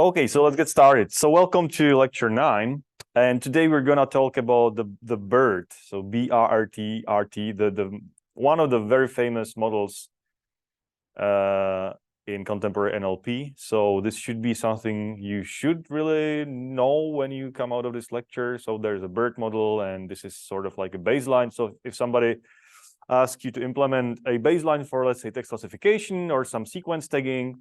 Okay, so let's get started. So welcome to lecture 9, and today we're gonna talk about the BERT. So BRT, the one of the very famous models in contemporary NLP. So this should be something you should really know when you come out of this lecture. So there's a BERT model, and this is sort of like a baseline. So if somebody asks you to implement a baseline for, let's say, text classification or some sequence tagging,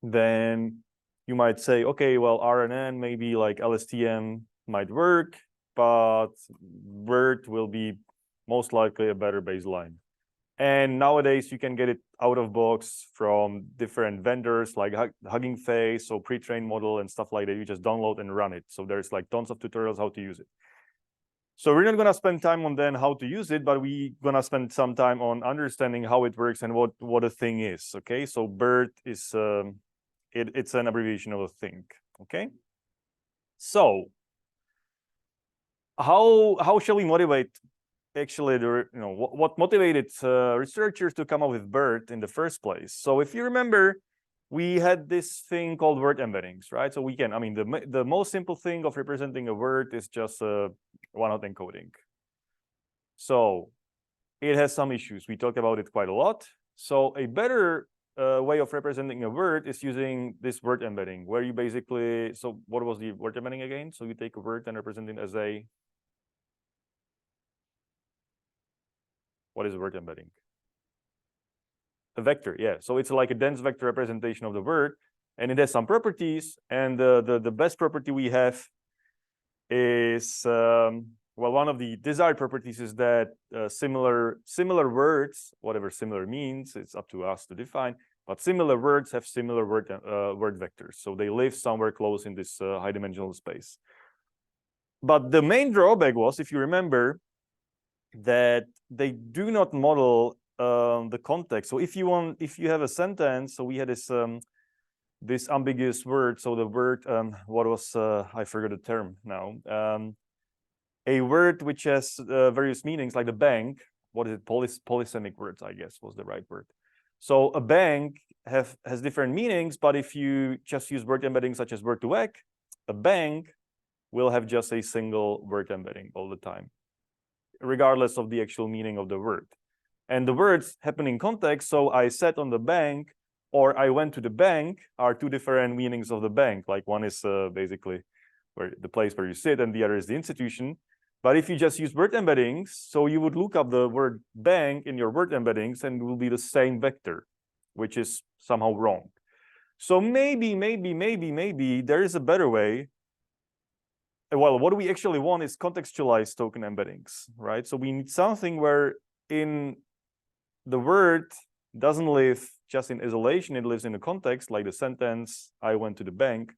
then you might say, okay, well, RNN, maybe like LSTM might work, but BERT will be most likely a better baseline. And nowadays you can get it out of box from different vendors like Hugging Face, so pre-trained model and stuff like that. You just download and run it. So there's like tons of tutorials how to use it. So we're not gonna spend time on then how to use it, but we're gonna spend some time on understanding how it works and what a thing is. Okay, so BERT is it's an abbreviation of a thing. Okay, so how shall we motivate actually what motivated researchers to come up with BERT in the first place? So if you remember, we had this thing called word embeddings, right? So we can, I mean, the most simple thing of representing a word is just one-hot encoding. So it has some issues. We talked about it quite a lot. So a better way of representing a word is using this word embedding, where you basically, so what was the word embedding again? So you take a word and represent it as a, what is word embedding? A vector, yeah. So it's like a dense vector representation of the word, and it has some properties. And the best property we have is, well, one of the desired properties is that similar words, whatever similar means, it's up to us to define, but similar words have similar word vectors. So they live somewhere close in this high dimensional space. But the main drawback was, if you remember, that they do not model the context. So if you have a sentence, so we had this ambiguous word. So the word, what was, I forgot the term now. A word which has various meanings, like the bank. What is it? Polysemic words, I guess, was the right word. So a bank has different meanings, but if you just use word embedding such as word2vec, a bank will have just a single word embedding all the time, regardless of the actual meaning of the word. And the words happen in context. So I sat on the bank or I went to the bank are two different meanings of the bank. Like one is basically where the place where you sit, and the other is the institution. But if you just use word embeddings, so you would look up the word bank in your word embeddings and it will be the same vector, which is somehow wrong. So maybe there is a better way. Well, what we actually want is contextualized token embeddings, right? So we need something where the word doesn't live just in isolation, it lives in a context, like the sentence, I went to the bank.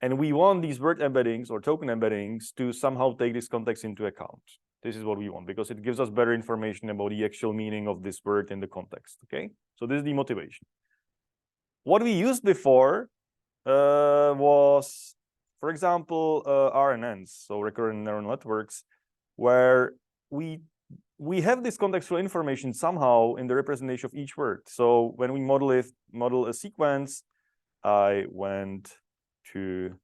And we want these word embeddings or token embeddings to somehow take this context into account. This is what we want, because it gives us better information about the actual meaning of this word in the context, okay? So this is the motivation. What we used before was, for example, RNNs, so recurrent neural networks, where we have this contextual information somehow in the representation of each word. So when we model a sequence, I went to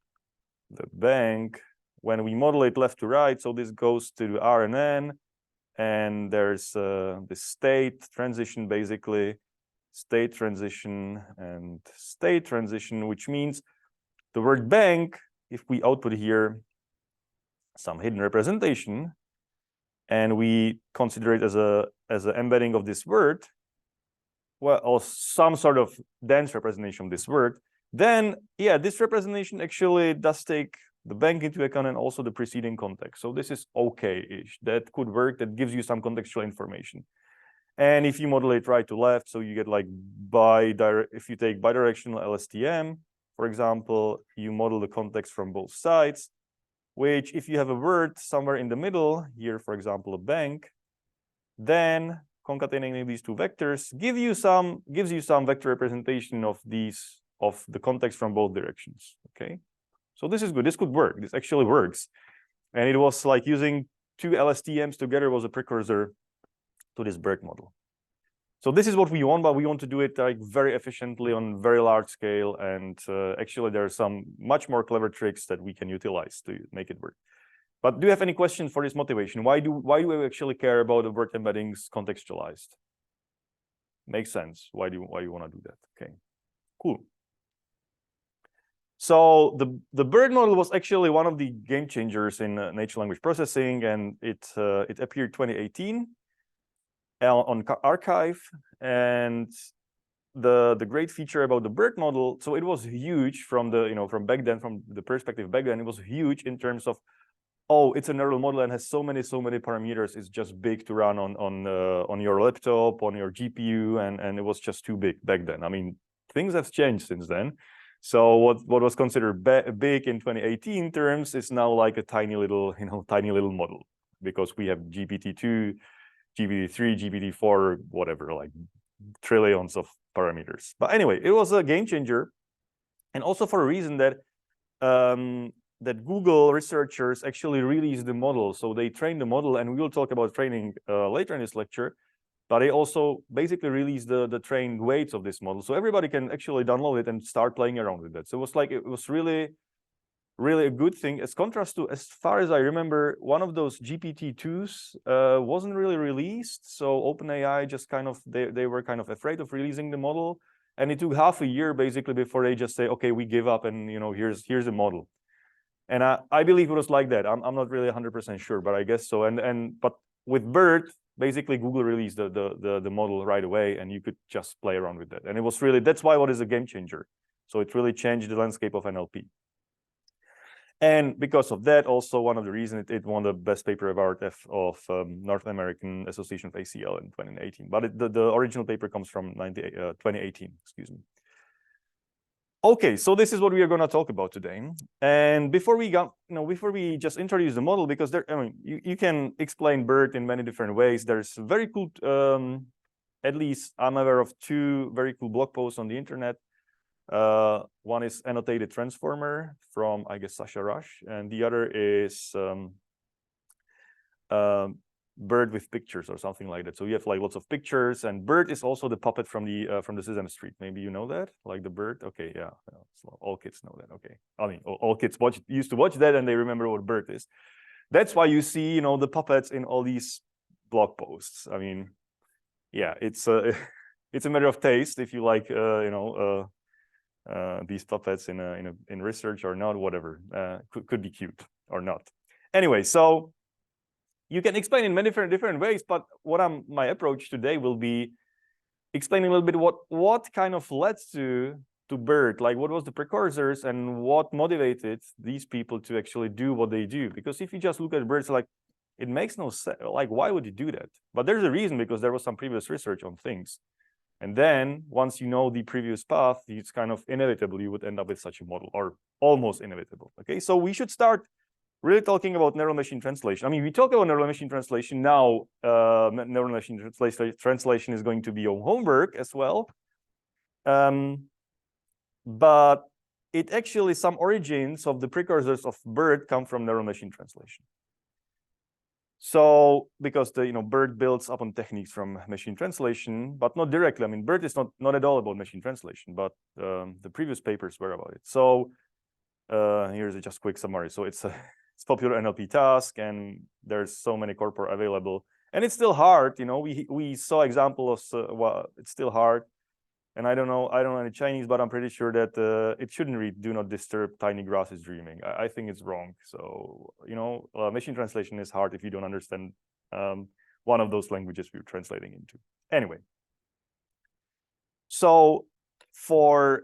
the bank. When we model it left to right, so this goes to the RNN, and there's this state transition, basically, state transition and state transition, which means the word bank, if we output here some hidden representation, and we consider it as an embedding of this word, well, or some sort of dense representation of this word, then yeah, this representation actually does take the bank into account and also the preceding context. So this is okay-ish. That could work. That gives you some contextual information. And if you model it right to left, so you get like if you take bidirectional LSTM, for example, you model the context from both sides, which if you have a word somewhere in the middle, here, for example, a bank, then concatenating these two vectors gives you some vector representation of the context from both directions. Okay, so this is good. This could work. This actually works, and it was like using two LSTMs together was a precursor to this BERT model. So this is what we want, but we want to do it like very efficiently on very large scale. And actually, there are some much more clever tricks that we can utilize to make it work. But do you have any questions for this motivation? Why do we actually care about the BERT embeddings contextualized? Makes sense. Why you want to do that? Okay, cool. So the BERT model was actually one of the game changers in natural language processing, and it appeared 2018 on Archive. And the great feature about the BERT model, so it was huge from the from back then, from the perspective back then, it was huge in terms of, oh, it's a neural model and has so many parameters. It's just big to run on your laptop, on your GPU, and it was just too big back then. I mean, things have changed since then. So what was considered big in 2018 terms is now like a tiny little model, because we have GPT-2, GPT-3, GPT-4, whatever, like trillions of parameters. But anyway, it was a game changer, and also for a reason that that Google researchers actually released the model. So they trained the model, and we will talk about training later in this lecture. But they also basically released the trained weights of this model, so everybody can actually download it and start playing around with that. So it was really a good thing. As contrast to, as far as I remember, one of those GPT-2s wasn't really released. So OpenAI just kind of they were kind of afraid of releasing the model, and it took half a year basically before they just say, okay, we give up, and here's a model. And I believe it was like that. I'm not really 100% sure, but I guess so. But with BERT, basically Google released the model right away, and you could just play around with that. And it was really, that's why what is a game changer. So it really changed the landscape of NLP. And because of that, also one of the reasons it won the best paper award of North American Association of ACL in 2018. But the original paper comes from 2018, excuse me. Okay, so this is what we are going to talk about today. And before we just introduce the model, because you can explain BERT in many different ways. There's very cool, at least I'm aware of two very cool blog posts on the internet. One is Annotated Transformer from, I guess, Sasha Rush, and the other is BERT with pictures or something like that. So you have like lots of pictures, and BERT is also the puppet from the Sesame Street. Maybe you know that, like the BERT. Okay, yeah, so all kids know that. Okay, I mean, all kids used to watch that, and they remember what BERT is. That's why you see, the puppets in all these blog posts. I mean, yeah, it's a matter of taste if you like, these puppets in research or not, whatever. Could be cute or not. Anyway, so you can explain in many different ways, but my approach today will be explaining a little bit what kind of led to BERT, like what was the precursors and what motivated these people to actually do what they do. Because if you just look at BERT, like it makes no sense. Like, why would you do that? But there's a reason, because there was some previous research on things. And then once you know the previous path, it's kind of inevitable you would end up with such a model, or almost inevitable. Okay, so we should start really talking about neural machine translation. I mean, we talk about neural machine translation now. Neural machine translation is going to be your homework as well. But it actually, some origins of the precursors of BERT come from neural machine translation. So because BERT builds upon techniques from machine translation, but not directly. I mean, BERT is not at all about machine translation, but the previous papers were about it. So here's a just quick summary. So it's popular NLP task, and there's so many corpora available, and it's still hard. We saw examples of it's still hard, and I don't know any Chinese, but I'm pretty sure that it shouldn't read "do not disturb tiny grasses dreaming." I think it's wrong. So machine translation is hard if you don't understand one of those languages we're translating into. Anyway, so for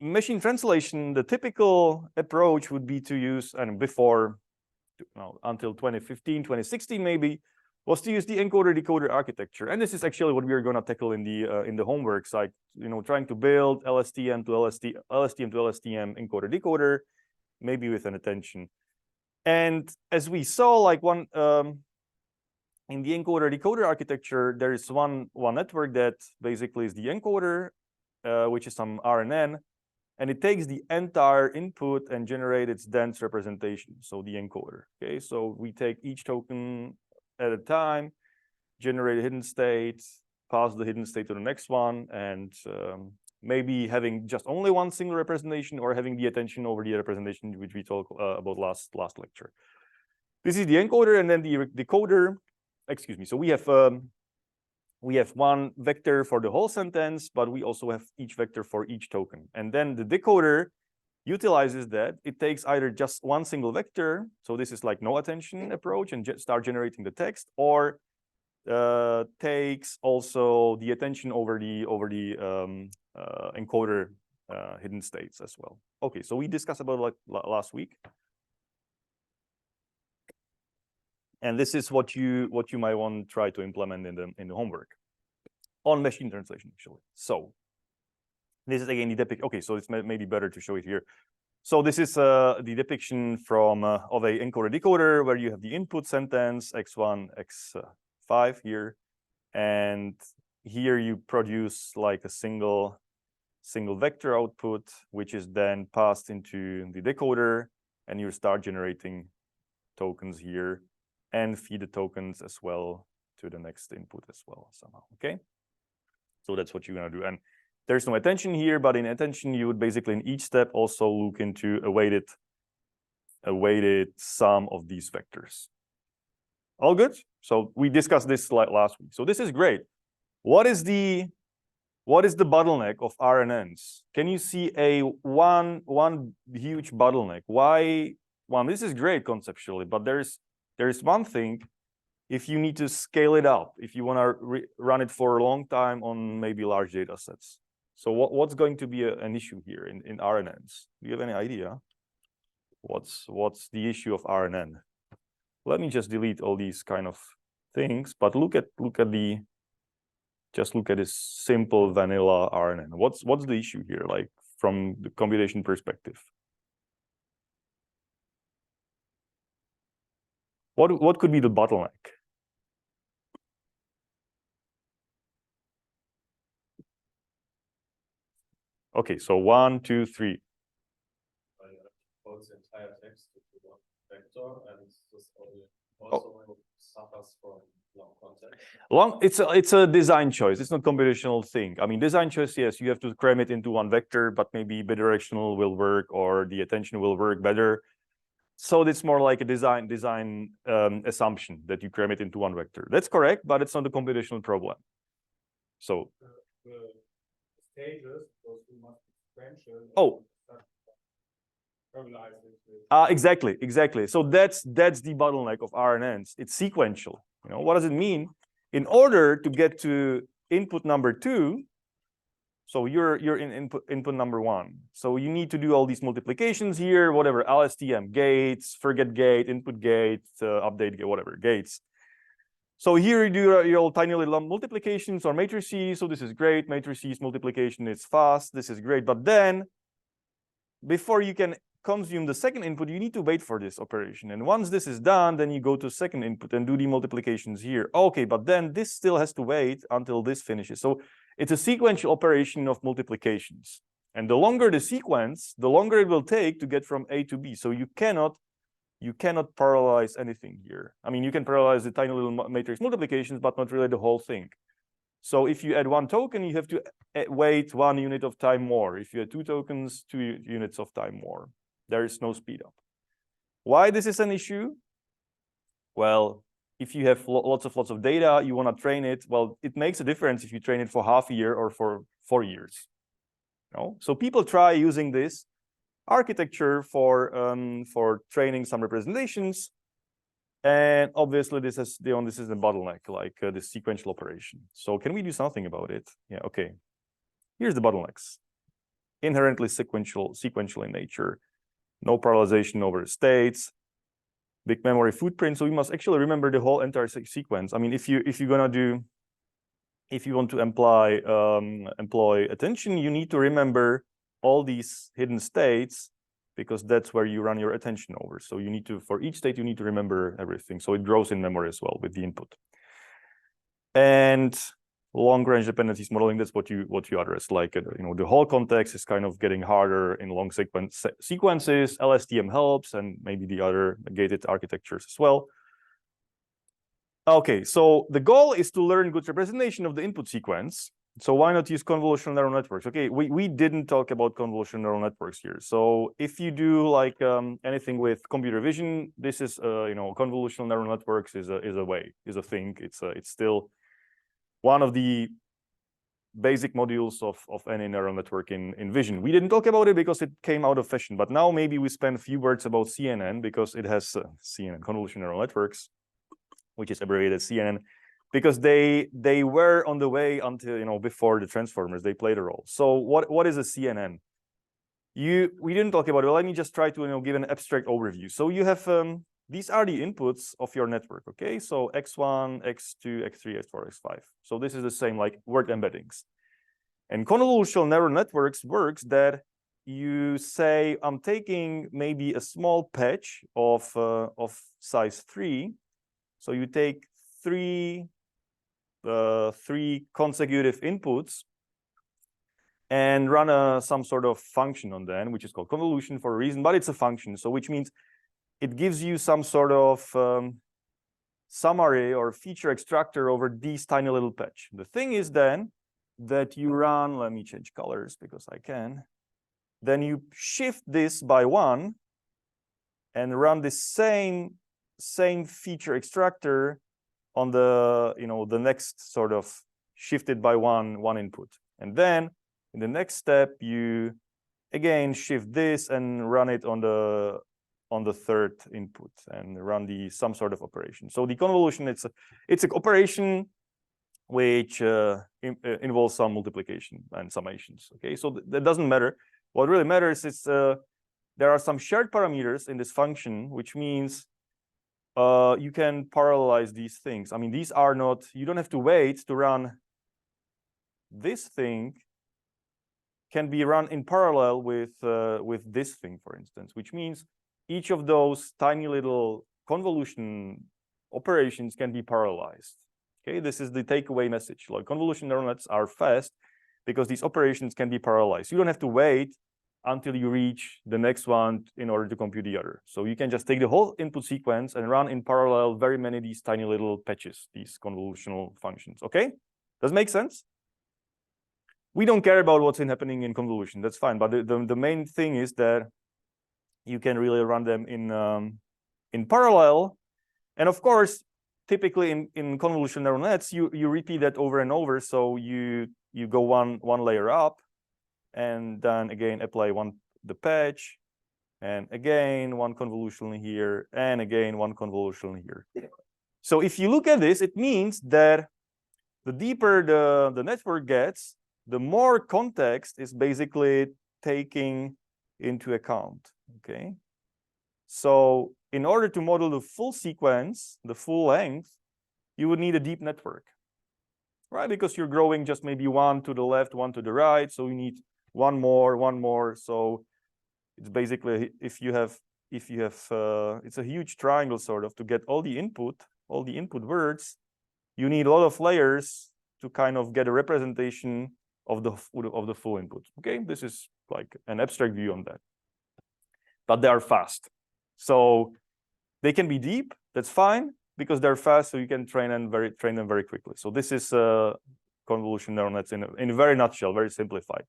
machine translation, the typical approach would be to use, and before, until 2015, 2016 maybe, was to use the encoder-decoder architecture. And this is actually what we are going to tackle in the homework side. Trying to build LSTM to LSTM encoder-decoder, maybe with an attention. And as we saw, like in the encoder-decoder architecture, there is one network that basically is the encoder, which is some RNN, and it takes the entire input and generates its dense representation, so the encoder. Okay, so we take each token at a time, generate a hidden state, pass the hidden state to the next one, and maybe having just only one single representation or having the attention over the representation, which we talked about last lecture. This is the encoder, and then the decoder. Excuse me. So we have one vector for the whole sentence, but we also have each vector for each token. And then the decoder utilizes that. It takes either just one single vector, so this is like no attention approach, and start generating the text, or takes also the attention over the encoder hidden states as well. Okay, so we discussed about like last week. And this is what you might want to try to implement in the homework on machine translation, actually. So this is again the depiction. Okay, so it's maybe better to show it here. So this is the depiction from of a encoder decoder, where you have the input sentence x1, x5 here, and here you produce like a single vector output, which is then passed into the decoder, and you start generating tokens here, and feed the tokens as well to the next input as well somehow. Okay, so that's what you're gonna do. And there's no attention here, but in attention you would basically in each step also look into a weighted sum of these vectors. All good? So we discussed this last week. So this is great. What is the bottleneck of RNNs? Can you see a one huge bottleneck? Why? Well, this is great conceptually, but there's one thing. If you need to scale it up, if you want to run it for a long time on maybe large data sets. So what's going to be an issue here in RNNs? Do you have any idea? What's the issue of RNN? Let me just delete all these kind of things, but look at this simple vanilla RNN. What's the issue here, like from the computation perspective? What could be the bottleneck? Okay, so 1, 2, 3. The entire text into one vector, and this also suffers from long context. It's a design choice. It's not computational thing. I mean, design choice, yes, you have to cram it into one vector, but maybe bidirectional will work, or the attention will work better. So it's more like a design assumption that you cram it into one vector. That's correct, but it's not a computational problem. So the stages, those who must be sequential. Oh. Exactly. So that's the bottleneck of RNNs. It's sequential. You know, what does it mean? In order to get to input number 2, so you're in input number 1. So you need to do all these multiplications here, whatever, LSTM, gates, forget gate, input gate, update gate, whatever, gates. So here you do your tiny little multiplications or matrices. So this is great. Matrices multiplication is fast. This is great. But then before you can consume the second input, you need to wait for this operation. And once this is done, then you go to second input and do the multiplications here. Okay, but then this still has to wait until this finishes. So it's a sequential operation of multiplications. And the longer the sequence, the longer it will take to get from A to B. So you cannot parallelize anything here. I mean, you can parallelize the tiny little matrix multiplications, but not really the whole thing. So if you add one token, you have to wait 1 unit of time more. If you add 2 tokens, 2 units of time more. There is no speed up. Why this is an issue? Well, if you have lots of data, you want to train it. Well, it makes a difference if you train it for half a year or for 4 years. No? So people try using this architecture for training some representations. And obviously, this is the bottleneck, like this sequential operation. So can we do something about it? Yeah, okay. Here's the bottlenecks. Inherently sequential in nature. No parallelization over states. Big memory footprint. So we must actually remember the whole entire sequence. I mean, if you want to employ attention, you need to remember all these hidden states, because that's where you run your attention over. So you need to, for each state, you need to remember everything. So it grows in memory as well with the input. And long-range dependencies modeling, that's what you address. Like, the whole context is kind of getting harder in long sequences. LSTM helps, and maybe the other gated architectures as well. Okay, so the goal is to learn good representation of the input sequence. So why not use convolutional neural networks? Okay, we didn't talk about convolutional neural networks here. So if you do like anything with computer vision, this is convolutional neural networks is a thing. It's still one of the basic modules of any neural network in vision. We didn't talk about it because it came out of fashion, but now maybe we spend a few words about CNN because it has CNN, convolutional neural networks, which is abbreviated CNN, because they were on the way until before the transformers. They played a role. So what is a CNN? We didn't talk about it. Let me just try to give an abstract overview. So you have these are the inputs of your network. Okay, so x1, x2, x3, x4, x5. So this is the same like word embeddings. And convolutional neural networks works that you say I'm taking maybe a small patch of size 3. So you take three consecutive inputs and run some sort of function on them, which is called convolution for a reason, but it's a function. So which means it gives you some sort of summary or feature extractor over these tiny little patch. The thing is then that you run, let me change colors because I can. Then you shift this by 1 and run the same feature extractor on the next sort of shifted by one input. And then in the next step, you again shift this and run it on the third input and run some sort of operation. So the convolution, it's an operation which involves some multiplication and summations. Okay, so that doesn't matter. What really matters is there are some shared parameters in this function, which means you can parallelize these things. I mean, these are not, you don't have to wait to run this thing can be run in parallel with this thing, for instance, which means each of those tiny little convolution operations can be parallelized. Okay, this is the takeaway message. Like convolution neural nets are fast because these operations can be parallelized. You don't have to wait until you reach the next one in order to compute the other. So you can just take the whole input sequence and run in parallel very many of these tiny little patches, these convolutional functions. Okay, does it make sense? We don't care about what's happening in convolution. That's fine, but the main thing is that you can really run them in parallel. And of course, typically in convolutional neural nets, you repeat that over and over. So you go one layer up, and then again apply the patch, and again one convolution here, and again one convolution here. So if you look at this, it means that the deeper the network gets, the more context is basically taking into account. Okay, so in order to model the full sequence, the full length, you would need a deep network, right? Because you're growing just maybe one to the left, one to the right, so you need one more. So it's basically if you have it's a huge triangle sort of to get all the input words. You need a lot of layers to kind of get a representation of the full input. Okay, this is like an abstract view on that, but they are fast, so they can be deep. That's fine because they're fast, so you can train them very quickly. So this is convolution neural nets in a very nutshell, very simplified.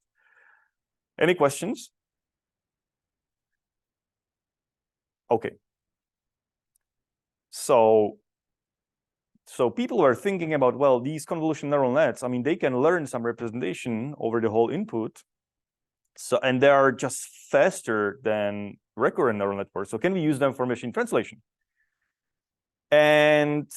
Any questions? Okay. So people are thinking about, well, these convolution neural nets, I mean, they can learn some representation over the whole input. So, and they are just faster than recurrent neural networks. So can we use them for machine translation? And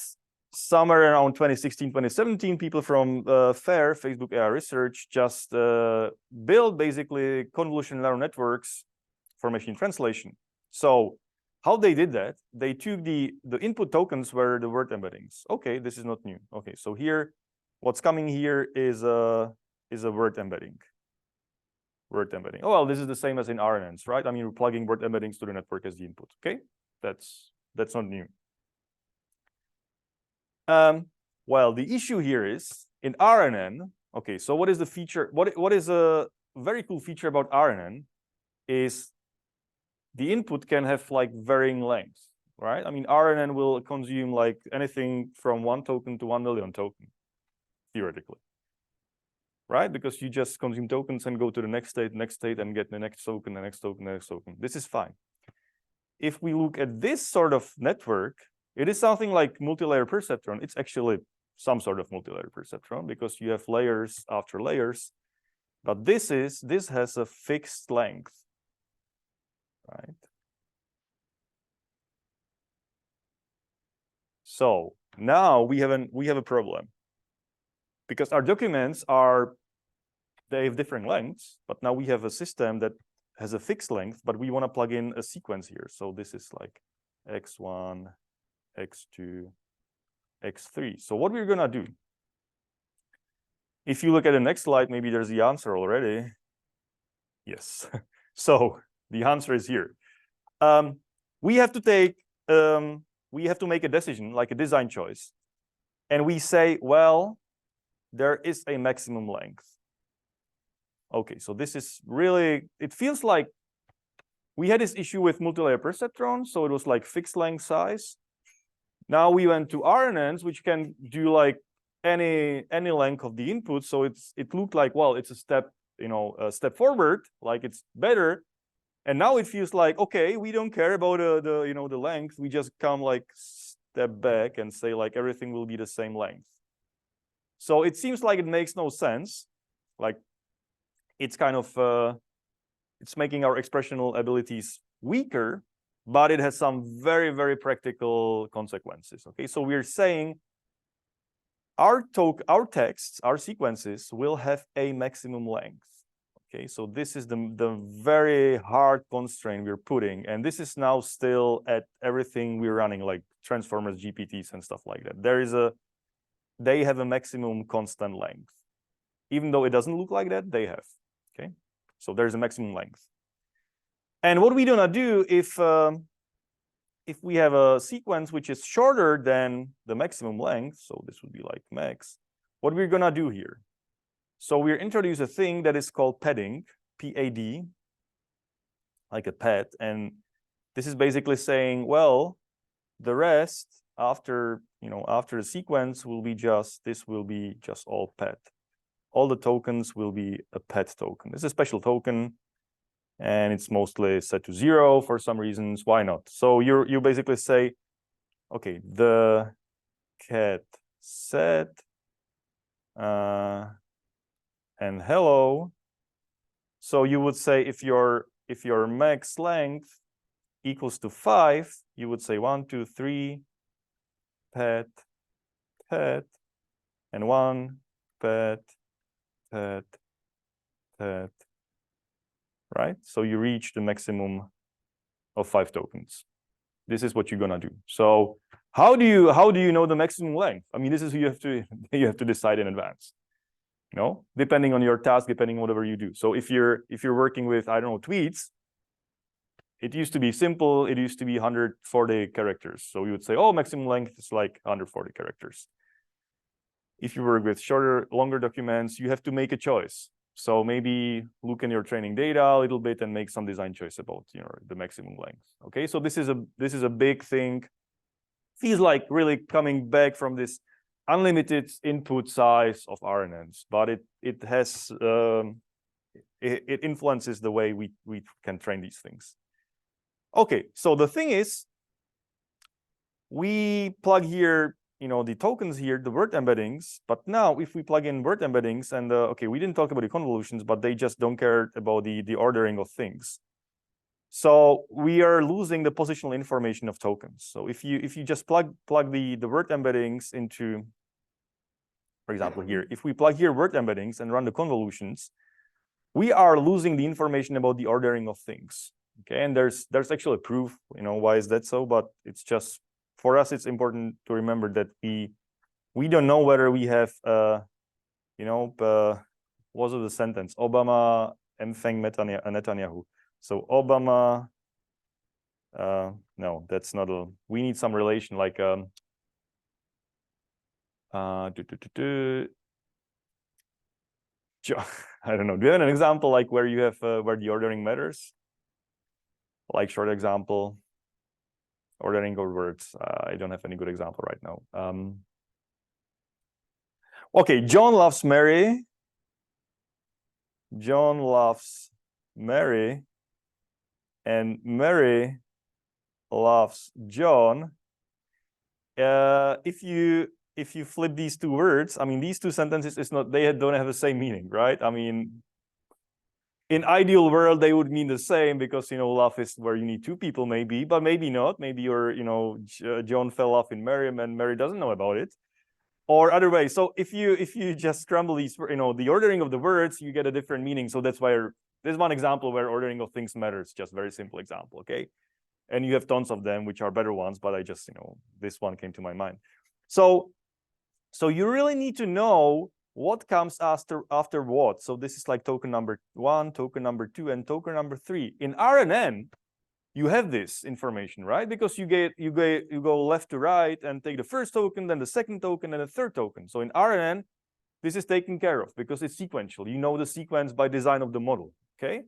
somewhere around 2016, 2017, people from FAIR, Facebook AI Research, just built basically convolutional neural networks for machine translation. So how they did that, they took the input tokens were the word embeddings. Okay, this is not new. Okay, so here, what's coming here is a word embedding. Word embedding. Oh, well, this is the same as in RNNs, right? I mean, we're plugging word embeddings to the network as the input. Okay, that's not new. Well, the issue here is in RNN. Okay, so what is the feature? What is a very cool feature about RNN is the input can have like varying lengths. right? I mean, RNN will consume like anything from 1 token to 1 million token, theoretically, right? Because you just consume tokens and go to the next state, and get the next token, the next token, the next token. This is fine. If we look at this sort of network, it is something like multi-layer perceptron. It's actually some sort of multi-layer perceptron because you have layers after layers. But this has a fixed length, right? So now we have a problem because our documents they have different lengths, but now we have a system that has a fixed length, but we want to plug in a sequence here. So this is like x1, x2, x3. So what we're gonna do, if you look at the next slide, maybe there's the answer already. Yes. So the answer is here. We have to make a decision, like a design choice. And we say, well, there is a maximum length. Okay, so this is really, it feels like we had this issue with multi-layer perceptron, so it was like fixed length size. Now we went to RNNs, which can do like any length of the input. So it looked like, well, it's a step, a step forward, like it's better. And now it feels like, okay, we don't care about the length. We just come like step back and say like everything will be the same length. So it seems like it makes no sense. Like it's kind of it's making our expressional abilities weaker, but it has some very, very practical consequences. Okay, so we're saying our texts, our sequences will have a maximum length. Okay, so this is the very hard constraint we're putting, and this is now still at everything we're running, like transformers, GPTs, and stuff like that. They have a maximum constant length, even though it doesn't look like that. They have. Okay, so there's a maximum length. And what we're gonna do if we have a sequence which is shorter than the maximum length, so this would be like max, what we're gonna do here? So we introduce a thing that is called padding, P-A-D, like a pad. And this is basically saying, well, the rest after the sequence will be this will be just all pad. All the tokens will be a pad token. It's a special token, and it's mostly set to 0 for some reasons. Why not? So you basically say, okay, the cat set and hello. So you would say if your max length equals to 5, you would say 1, 2, 3, pet, pet, and 1, pet, pet, pet, right? So you reach the maximum of 5 tokens. This is what you're gonna do. So how do you know the maximum length? I mean, this is you have to decide in advance. Depending on your task, depending on whatever you do. So if you're working with, I don't know, tweets, it used to be simple. It used to be 140 characters. So you would say, oh, maximum length is like 140 characters. If you work with shorter, longer documents, you have to make a choice. So maybe look in your training data a little bit and make some design choice about the maximum length. Okay, so this is a big thing. Feels like really coming back from this unlimited input size of RNNs, but it has it influences the way we can train these things. Okay, so the thing is, we plug here the tokens here, the word embeddings, but now if we plug in word embeddings and okay, we didn't talk about the convolutions, but they just don't care about the ordering of things. So we are losing the positional information of tokens. So if you just plug the word embeddings into, for example, here, if we plug here word embeddings and run the convolutions, we are losing the information about the ordering of things. Okay, and there's actually proof, why is that so? But it's just, for us, it's important to remember that we don't know whether we have, what was the sentence? Obama empfang Netanyahu. So Obama, no, that's not we need some relation like I don't know. Do you have an example like where you have where the ordering matters? Like short example. ordering of words. I don't have any good example right now. Okay, John loves Mary. John loves Mary, and Mary loves John. If you flip these two words, I mean, these two sentences they don't have the same meaning, right? I mean, in ideal world, they would mean the same because, love is where you need two people maybe, but maybe not. Maybe John fell off in Mary and Mary doesn't know about it, or other way. So if you just scramble these, the ordering of the words, you get a different meaning. So that's why there's one example where ordering of things matters. Just very simple example, okay? And you have tons of them, which are better ones, but I just, this one came to my mind. So you really need to know what comes after what. So this is like token number 1, token number 2, and token number 3. In RNN, you have this information, right? Because you go left to right and take the first token, then the second token, and the third token. So in RNN, this is taken care of because it's sequential. You know the sequence by design of the model, okay?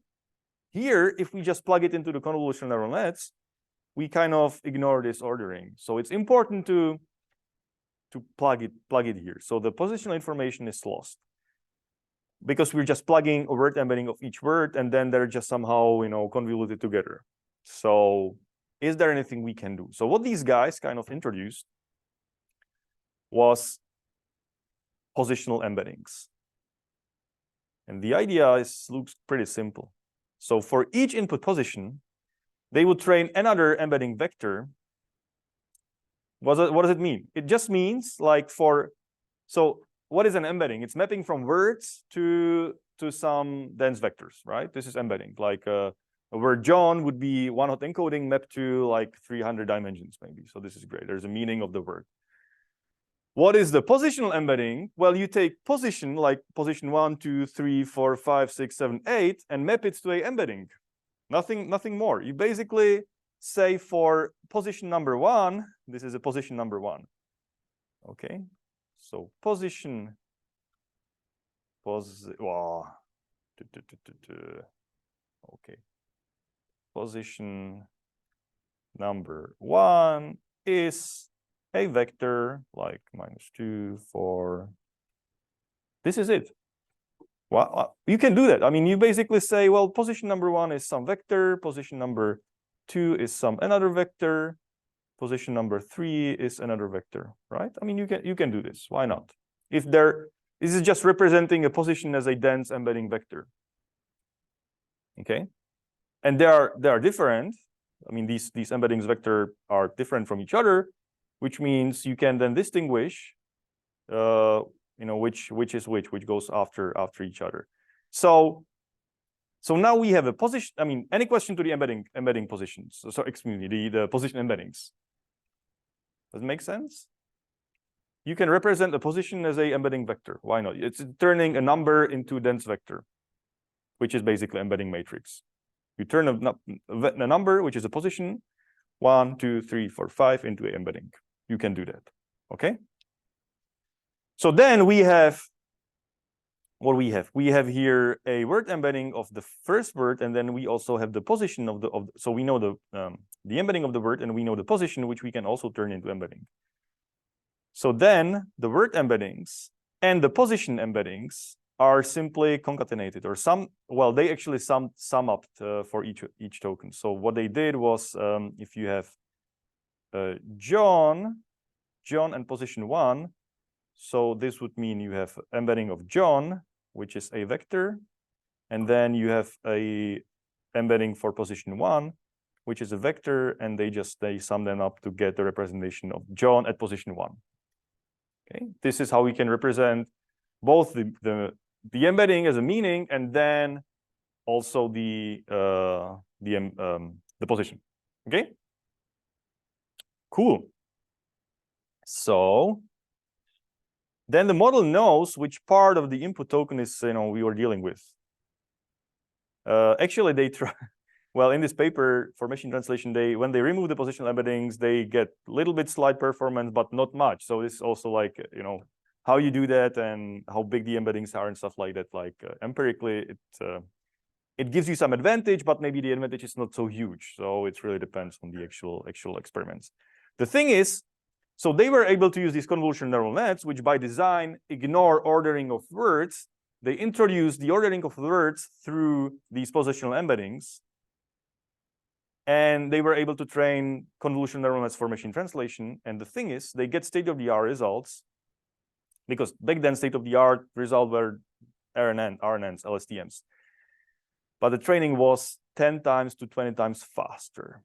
Here, if we just plug it into the convolutional neural nets, we kind of ignore this ordering. So it's important to plug it here. So the positional information is lost because we're just plugging a word embedding of each word, and then they're just somehow convoluted together. So is there anything we can do? So what these guys kind of introduced was positional embeddings. And the idea looks pretty simple. So for each input position, they would train another embedding vector. What does it mean? It just means like so what is an embedding? It's mapping from words to some dense vectors, right? This is embedding. Like a word John would be one hot encoding mapped to like 300 dimensions maybe. So this is great. There's a meaning of the word. What is the positional embedding? Well, you take position, like position 1, 2, 3, 4, 5, 6, 7, 8, and map it to a embedding. Nothing more. You basically say for position number 1, this is a position number 1. Okay, so position okay, position number 1 is a vector like -2, 4. This is it. Well, you can do that. I mean, you basically say, well, position number 1 is some vector, position number 2 is some another vector, position number 3 is another vector, right? I mean, you can do this. Why not? If this is just representing a position as a dense embedding vector. Okay, and they are different. I mean, these embeddings vector are different from each other, which means you can then distinguish which is which goes after each other. So now we have a position. I mean, any question to the embedding positions? So excuse me, the position embeddings. Does it make sense? You can represent a position as a embedding vector. Why not? It's turning a number into a dense vector, which is basically embedding matrix. You turn a number, which is a position, 1, 2, 3, 4, 5 into an embedding. You can do that. Okay. So then we have what we have. We have here a word embedding of the first word, and then we also have the position of so we know the embedding of the word, and we know the position, which we can also turn into embedding. So then the word embeddings and the position embeddings are simply concatenated, or they actually sum up for each token. So what they did was, if you have John and position 1, so this would mean you have embedding of John, which is a vector, and then you have a embedding for position 1, which is a vector, and they sum them up to get the representation of John at position 1. Okay, this is how we can represent both the embedding as a meaning, and then also the position. Okay, cool. So then the model knows which part of the input token is we were dealing with. Actually, they try. Well, in this paper for machine translation, when they remove the positional embeddings, they get a little bit slight performance, but not much. So this is also like how you do that and how big the embeddings are and stuff like that. Like empirically, it gives you some advantage, but maybe the advantage is not so huge. So it really depends on the actual experiments. The thing is, so they were able to use these convolutional neural nets, which by design ignore ordering of words. They introduce the ordering of words through these positional embeddings. And they were able to train convolutional neural nets for machine translation. And the thing is, they get state-of-the-art results, because back then state-of-the-art results were RNNs, LSTMs. But the training was 10 times to 20 times faster.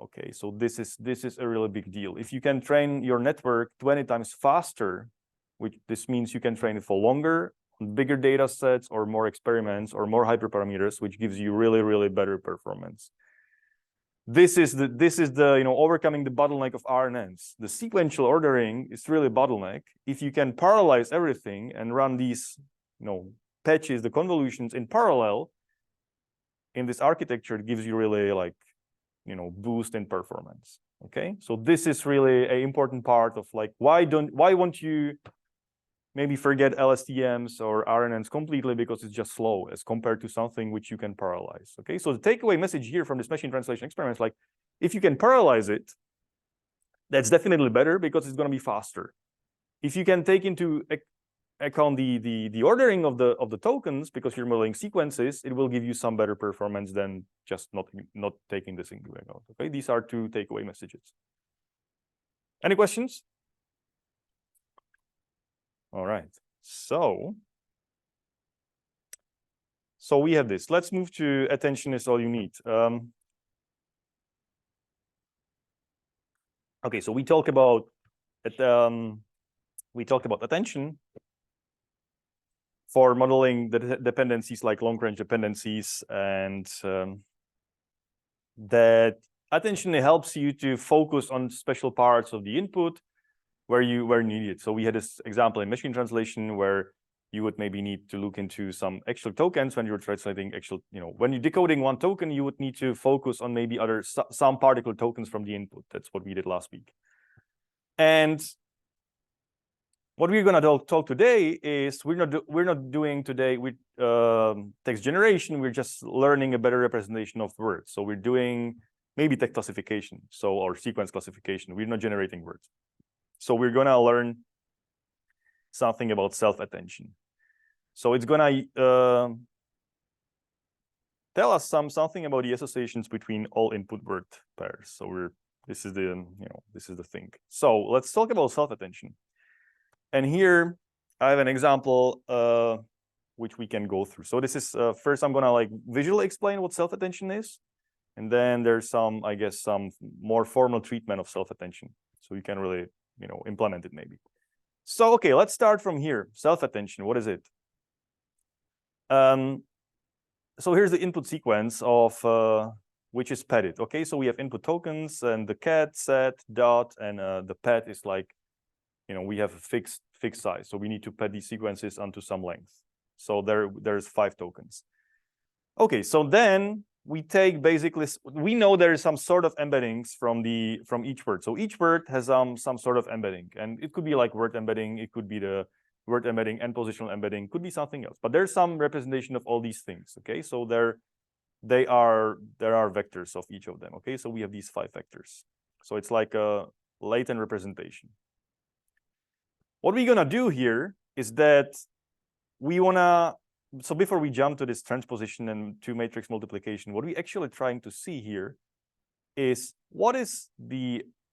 Okay, so this is a really big deal. If you can train your network 20 times faster, which this means you can train it for longer, on bigger data sets, or more experiments, or more hyperparameters, which gives you really better performance. This is the overcoming the bottleneck of RNNs. The sequential ordering is really a bottleneck. If you can parallelize everything and run these patches, the convolutions in parallel in this architecture, it gives you really like boost in performance. Okay, so this is really an important part of like why won't you maybe forget LSTMs or RNNs completely, because it's just slow as compared to something which you can parallelize. Okay, so the takeaway message here from this machine translation experiment is like, if you can parallelize it, that's definitely better because it's going to be faster. If you can take into account the ordering of the tokens, because you're modeling sequences, it will give you some better performance than just not taking this into account. Okay, these are two takeaway messages. Any questions? All right, so we have this. Let's move to attention is all you need. Okay, so we talk about attention for modeling the dependencies like long-range dependencies, and that attention helps you to focus on special parts of the input where needed. So we had this example in machine translation where you would maybe need to look into some actual tokens when you're translating actual, when you're decoding one token, you would need to focus on maybe some particular tokens from the input. That's what we did last week. And what we're going to talk today is we're not doing today with text generation. We're just learning a better representation of words. So we're doing maybe text classification, or sequence classification. We're not generating words. So we're going to learn something about self-attention. So it's going to tell us something about the associations between all input word pairs. So this is the thing. So let's talk about self-attention. And here I have an example which we can go through. So this is first I'm going to like visually explain what self-attention is, and then there's some more formal treatment of self-attention. So you can really implement it maybe. So okay, let's start from here. Self-attention, what is it? So here's the input sequence of which is padded. Okay, so we have input tokens and the cat, set, dot, and the pad is like, we have a fixed size. So we need to pad these sequences onto some length. So there's 5 tokens. Okay, so then we take basically, we know there is some sort of embeddings from each word. So each word has some sort of embedding, and it could be like word embedding, it could be the word embedding and positional embedding, could be something else. But there's some representation of all these things. Okay, so there are vectors of each of them. Okay, so we have these 5 vectors. So it's like a latent representation. What we're gonna do here is that we wanna, so before we jump to this transposition and to matrix multiplication, what we're actually trying to see here is what is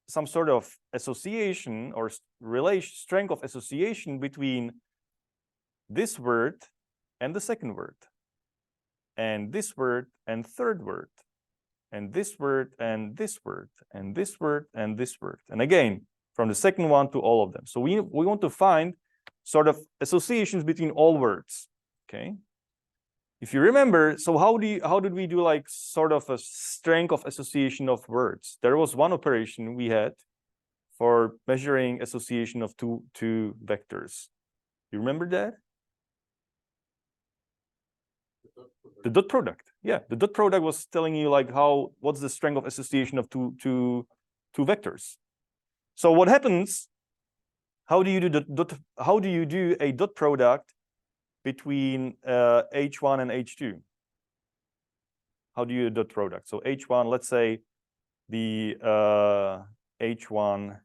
some sort of association or strength of association between this word and the second word, and this word and third word, and this word and this word, and this word and this word, and again from the second one to all of them. So we want to find sort of associations between all words. Okay, if you remember, so how did we do like sort of a strength of association of words? There was one operation we had for measuring association of two vectors. You remember that? The dot product. Yeah, the dot product was telling you like what's the strength of association of two vectors. So what happens? How do you do a dot product between H1 and H2? How do you do dot product? So H1, let's say the H1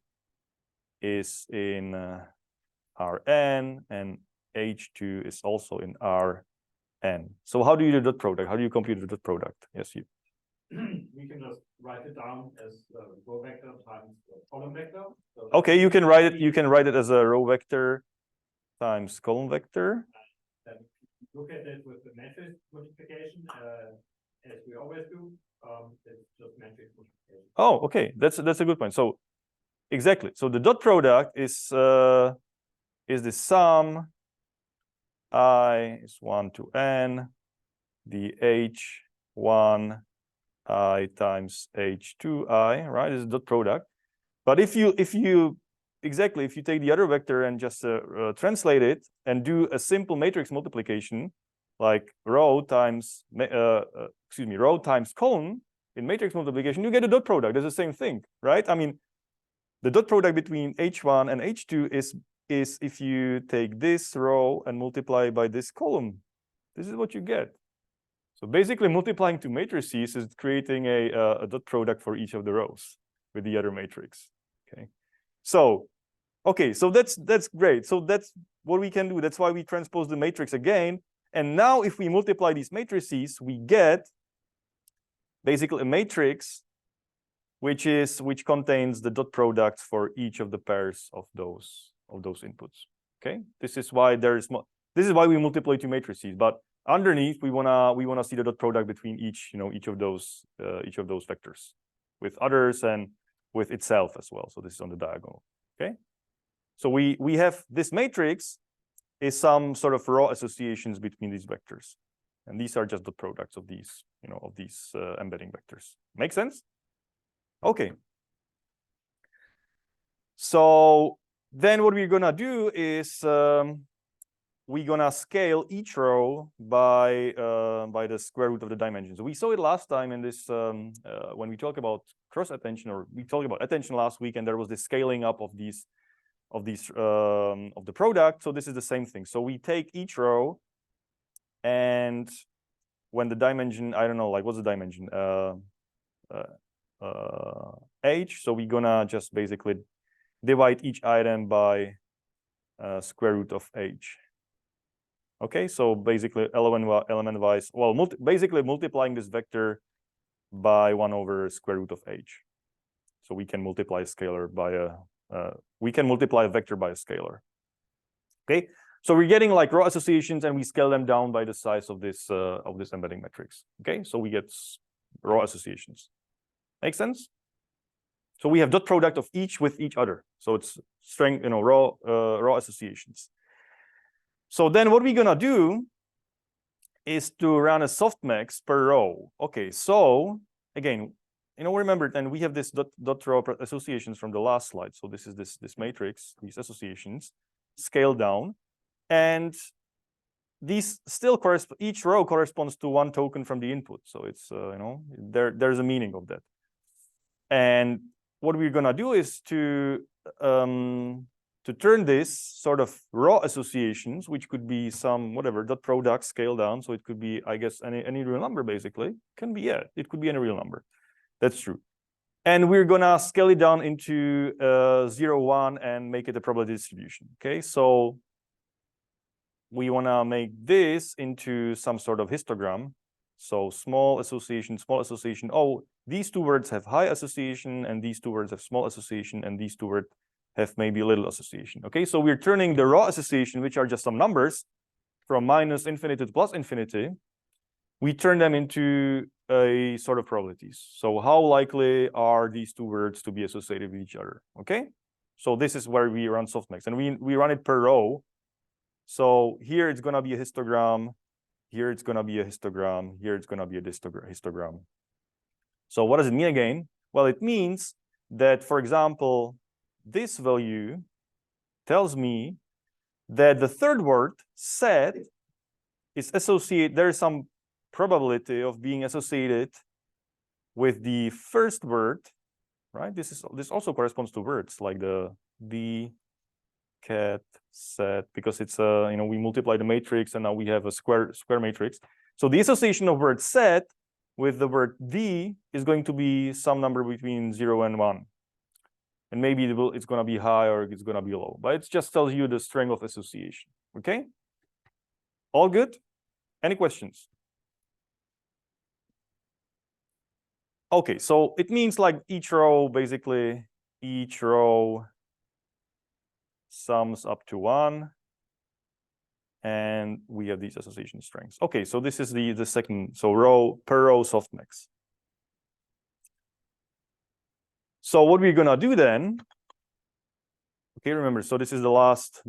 is in Rn and H2 is also in Rn. So how do you do dot product? How do you compute the dot product? Yes, you. We can just write it down as row vector times column vector. So Okay, you can write it. You can write it as a row vector times column vector. then look at it with the matrix multiplication, as we always do. It's just matrix multiplication. Oh, okay, that's a good point. So exactly. So the dot product is the sum I is 1 to n, the H1 I times H2 I, right? Is the dot product. But if you if you take the other vector and just translate it and do a simple matrix multiplication, like row times row times column in matrix multiplication, you get a dot product. It's the same thing, right? I mean, the dot product between H1 and H2 is if you take this row and multiply by this column. This is what you get. So basically, multiplying two matrices is creating a dot product for each of the rows with the other matrix. Okay, so so that's great. So that's what we can do. That's why we transpose the matrix again. And now, if we multiply these matrices, we get basically a matrix which contains the dot products for each of the pairs of those inputs. Okay, this is why we multiply two matrices. But underneath, we wanna see the dot product between each of those vectors with others and with itself as well. So this is on the diagonal. Okay, so we have this matrix is some sort of raw associations between these vectors, and these are just the products of these embedding vectors. Make sense? Okay. So then what we're gonna do is we're gonna scale each row by the square root of the dimensions. We saw it last time in this when we talked about cross attention, or we talked about attention last week, and there was this scaling up of the product. So this is the same thing. So we take each row, and when the dimension, I don't know, like what's the dimension? H. So we're gonna just basically divide each item by square root of h. Okay, so basically element wise, well, basically multiplying this vector by 1 over square root of h. So we can multiply a scalar by a vector by a scalar. Okay, so we're getting like raw associations, and we scale them down by the size of this embedding matrix. Okay, so we get raw associations. Make sense? So we have dot product of each with each other. So it's strength, raw associations. So then what we're gonna do is to run a softmax per row. Okay, so again, remember, and we have this dot row associations from the last slide. So this is this matrix, these associations, scaled down, and these still correspond. Each row corresponds to one token from the input. So it's there's a meaning of that. And what we're gonna do is to turn this sort of raw associations, which could be some dot product scaled down. So it could be, I guess, any real number basically. It could be any real number. That's true. And we're gonna scale it down into 0, 1 and make it a probability distribution. Okay, so we wanna make this into some sort of histogram. So small association. Oh, these two words have high association, and these two words have small association, and these two words have maybe a little association. Okay, so we're turning the raw association, which are just some numbers, from minus infinity to plus infinity. We turn them into a sort of probabilities. So how likely are these two words to be associated with each other? Okay, so this is where we run softmax, and we run it per row. So here it's gonna be a histogram. Here it's gonna be a histogram. Here it's gonna be a histogram. So what does it mean again? Well, it means that, for example, this value tells me that the third word set is associated. There is some probability of being associated with the first word, right? This also corresponds to words like the cat set, because it's we multiply the matrix, and now we have a square matrix. So the association of word set with the word D is going to be some number between 0 and 1. And maybe it's going to be high or it's going to be low. But it just tells you the strength of association. Okay? All good? Any questions? Okay, so it means like each row, basically, each row sums up to 1. And we have these association strengths. Okay, so this is the second, so row per row softmax. So what we're gonna do then, okay, remember, so this is the last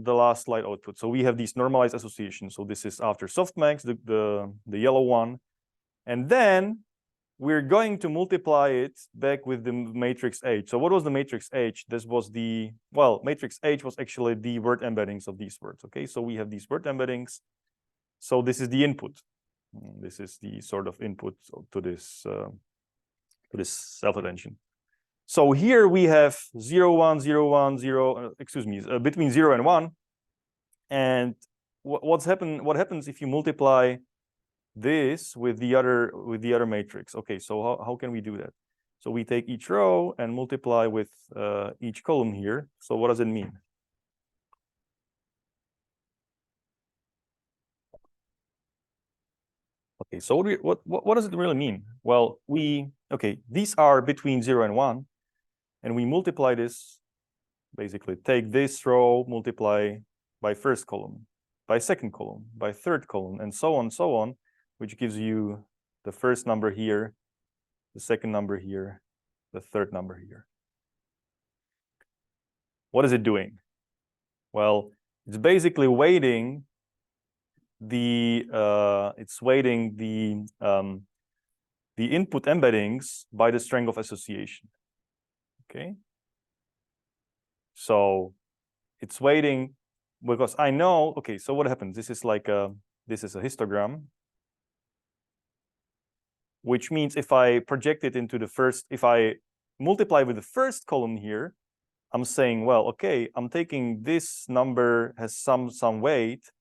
slide output. So we have these normalized associations. So this is after softmax, the yellow one. And then we're going to multiply it back with the matrix H. So what was the matrix H? This was matrix H was actually the word embeddings of these words. Okay, so we have these word embeddings. So this is the input. This is the sort of input to this self-attention. So here we have 0, 1, 0, 1, 0, between 0 and 1. And what happens if you multiply this with the other matrix? Okay, so how can we do that? So we take each row and multiply with each column here. So what does it mean? Okay, so what does it really mean? Well, these are between 0 and 1, and we multiply this, basically take this row, multiply by first column, by second column, by third column, and so on, which gives you the first number here, the second number here, the third number here. What is it doing? Well, it's basically weighting the input embeddings by the strength of association. Okay. So it's weighting because I know, okay, so what happens? This is like this is a histogram, which means if I project it into the first, if I multiply with the first column here, I'm saying, well, okay, I'm taking this number has some weight,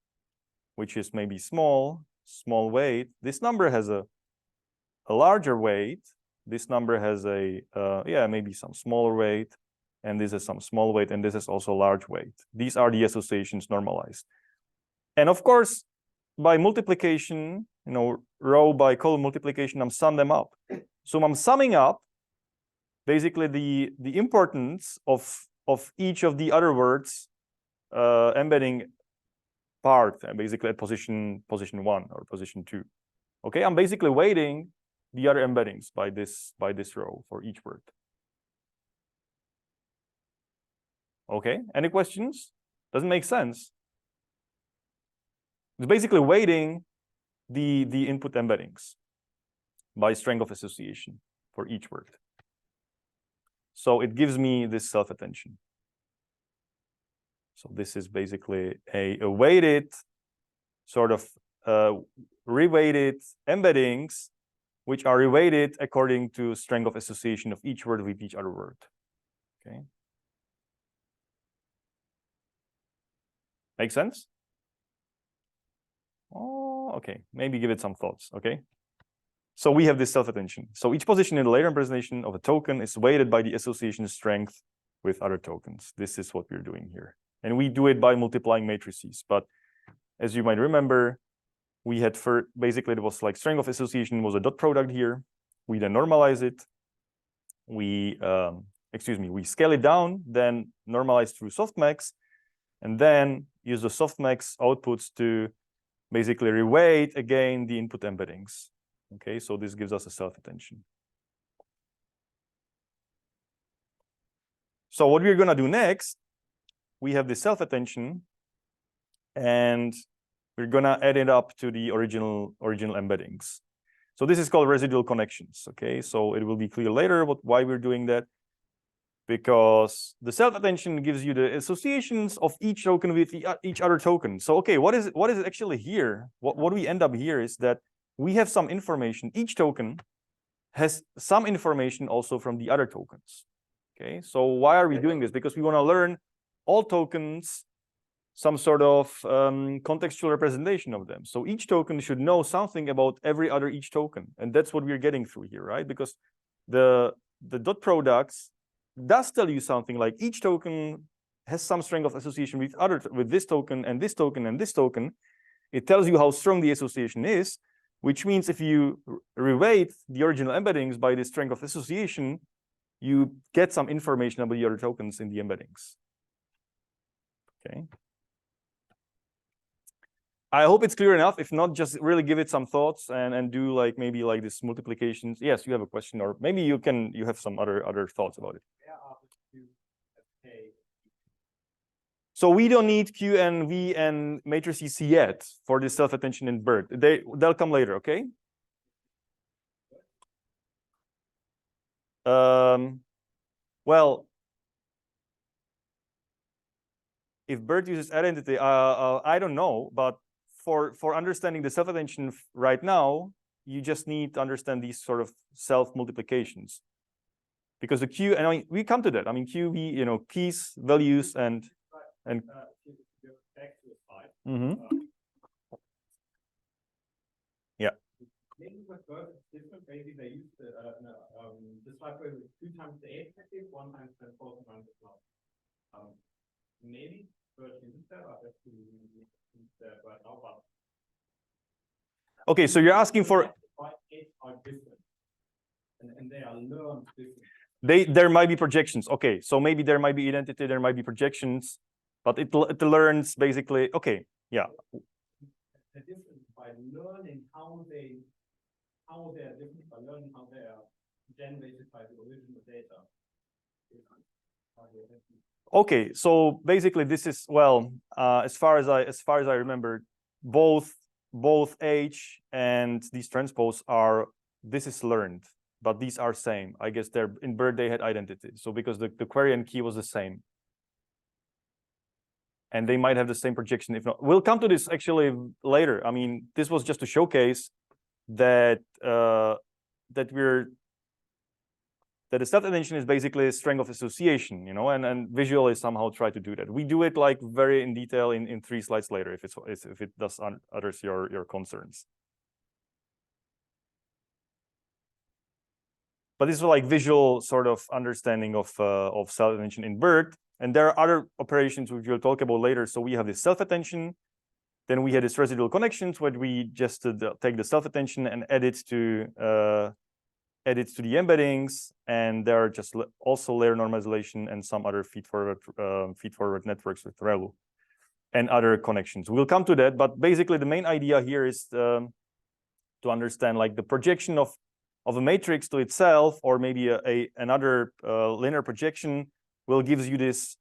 which is maybe small weight. This number has a larger weight. This number has a maybe some smaller weight, and this is some small weight, and this is also large weight. These are the associations normalized. And of course, by multiplication, row by column multiplication, I'm summing them up. So I'm summing up basically the importance of each of the other words embedding part, basically at position 1 or position 2. Okay, I'm basically weighting the other embeddings by this row for each word. Okay, any questions? Doesn't make sense. It's basically weighting the input embeddings by strength of association for each word. So it gives me this self-attention. So this is basically a weighted sort of reweighted embeddings, which are reweighted according to strength of association of each word with each other word. Okay. Make sense? Oh, okay. Maybe give it some thoughts. Okay. So we have this self-attention. So each position in the layer representation of a token is weighted by the association strength with other tokens. This is what we're doing here. And we do it by multiplying matrices. But as you might remember, we had basically it was like strength of association was a dot product here. We then normalize it. We scale it down, then normalize through softmax, and then use the softmax outputs to basically reweight again the input embeddings. Okay, so this gives us a self-attention. So what we're gonna do next, we have the self-attention, and we're gonna add it up to the original embeddings. So this is called residual connections. Okay, so it will be clear later why we're doing that, because the self-attention gives you the associations of each token with each other token. So okay, what is it actually here? What we end up here is that we have some information. Each token has some information also from the other tokens. Okay, so why are we doing this? Because we want to learn all tokens some sort of contextual representation of them. So each token should know something about every other each token, and that's what we're getting through here, right? Because the dot products does tell you something like each token has some strength of association with this token and this token and this token. It tells you how strong the association is, which means if you reweight the original embeddings by the strength of association, you get some information about the other tokens in the embeddings. Okay. I hope it's clear enough. If not, just really give it some thoughts and do like maybe like this multiplications. Yes, you have a question, or maybe you have some other thoughts about it. So we don't need Q and V and matrices yet for the self-attention in BERT. They'll come later, okay? Well, if BERT uses identity, I don't know, but for understanding the self-attention right now, you just need to understand these sort of self-multiplications. Because the Q, and I mean, we come to that. I mean, Q, V, you know, keys, values, and yeah. Maybe with BERT it's different. Maybe they use this library with 2 times the A effective, 1 times the 4 times the plus. Maybe BERT uses that, or have to use that right now, but okay, so you're asking for are different, and they are learned different. There might be projections. Okay, so maybe there might be identity, there might be projections, but it learns basically. Okay, yeah. The difference by learning how they are different, by learning how they are generated by the original data. Okay, so basically this is, well, as far as I remember, both H and these transpose are, this is learned, but these are same. I guess they're in BERT they had identity. So because the query and key was the same. And they might have the same projection. If not, we'll come to this actually later. I mean, this was just to showcase that the self-attention is basically a strength of association, you know, and visually somehow try to do that. We do it like very in detail in 3 slides later if it does address your concerns. But this is like visual sort of understanding of self-attention in BERT. And there are other operations which we'll talk about later. So we have this self-attention, then we had this residual connections where we just take the self-attention and add it to the embeddings, and there are just also layer normalization and some other feed-forward networks with ReLU and other connections. We'll come to that, but basically the main idea here is to understand like the projection of a matrix to itself, or maybe another linear projection will gives you this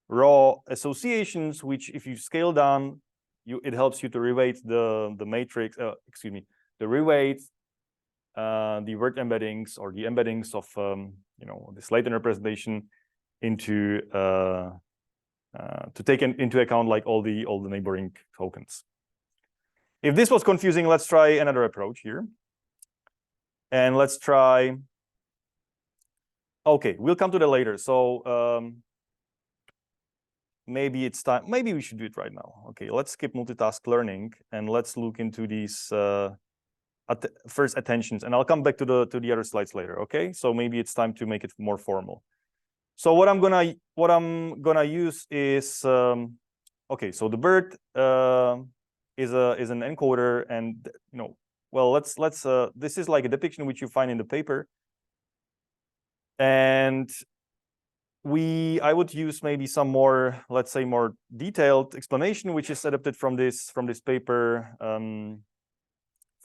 raw associations, which if you scale down, it helps you to reweight the matrix. The reweight the word embeddings or the embeddings of you know, this latent representation into to take into account like all the neighboring tokens. If this was confusing, let's try another approach here. And let's try. Okay, we'll come to that later. So maybe it's time. Maybe we should do it right now. Okay, let's skip multitask learning and let's look into these first attentions, and I'll come back to the other slides later. Okay, so maybe it's time to make it more formal. So what I'm gonna use is okay. So the BERT is an encoder, and you know, well, let's this is like a depiction which you find in the paper, and I would use maybe some more, let's say, more detailed explanation, which is adapted from this paper.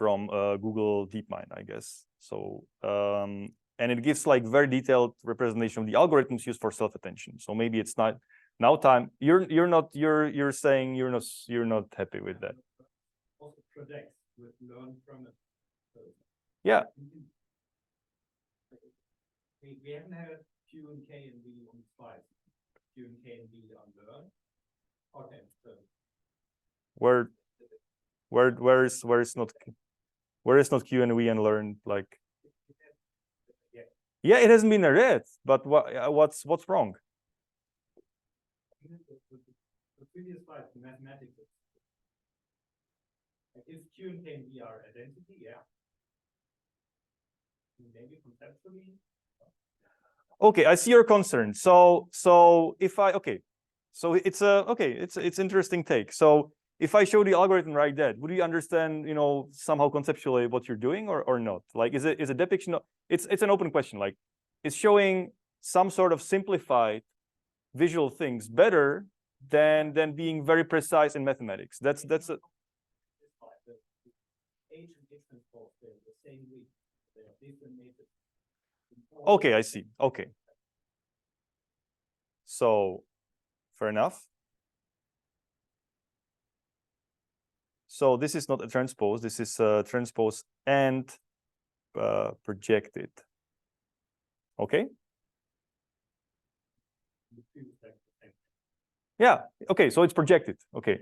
From Google DeepMind, I guess. So and it gives like very detailed representation of the algorithms used for self-attention. So maybe it's not now time. You're saying you're not happy with that. Also projects with learn from it. Yeah. We haven't had Q and K and V on the slide. Q and K and V on learn. Okay. So where is not Q and V and learn, like? Yeah, it hasn't been read, but what's wrong? The previous slide, mathematics. Like if Q and K and V are identity, yeah. Maybe conceptually. Okay, I see your concern. So if I so it's interesting take. So if I show the algorithm like that, would you understand, somehow conceptually what you're doing or not? Like, is a depiction of, it's an open question. Like, is showing some sort of simplified visual things better than being very precise in mathematics? That's a H and X transpose, they're the same way. They are different methods. okay, I see. Okay. So fair enough. So this is not a transpose, this is a transpose and projected. Okay? Yeah, okay, so it's projected. Okay.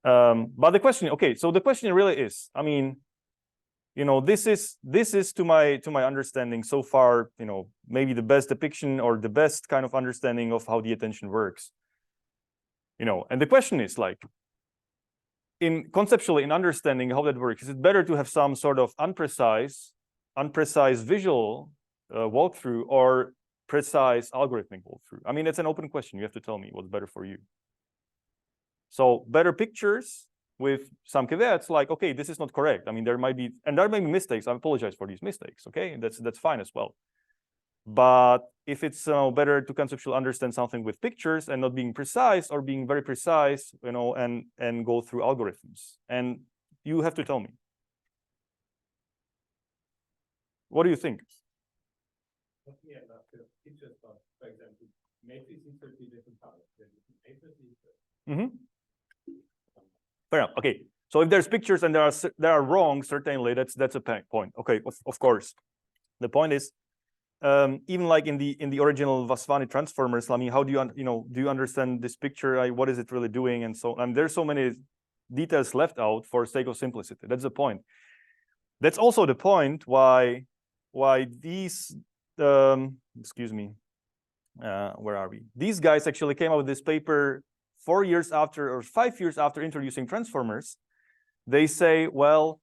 But the question, okay, so the question really is, I mean, this is to my understanding so far, maybe the best depiction or the best kind of understanding of how the attention works. And the question is like, conceptually in understanding how that works, is it better to have some sort of unprecise visual walkthrough or precise algorithmic walkthrough? I mean, it's an open question. You have to tell me what's better for you. So better pictures with some caveats, like, okay, this is not correct. I mean, there might be mistakes. I apologize for these mistakes. Okay, that's fine as well. But if it's better to conceptually understand something with pictures and not being precise, or being very precise, and go through algorithms, and you have to tell me. What do you think? Looking at the pictures, for example, matrix in 30 different colors. Fair enough. Okay. So if there's pictures and there are wrong, certainly that's a point. Okay, of course. The point is, even like in the original Vasvani transformers, I mean, how do you understand this picture? What is it really doing? And so there's so many details left out for sake of simplicity. That's the point. That's also the point why these excuse me, where are we? These guys actually came out with this paper 4 years after or 5 years after introducing transformers. They say, well,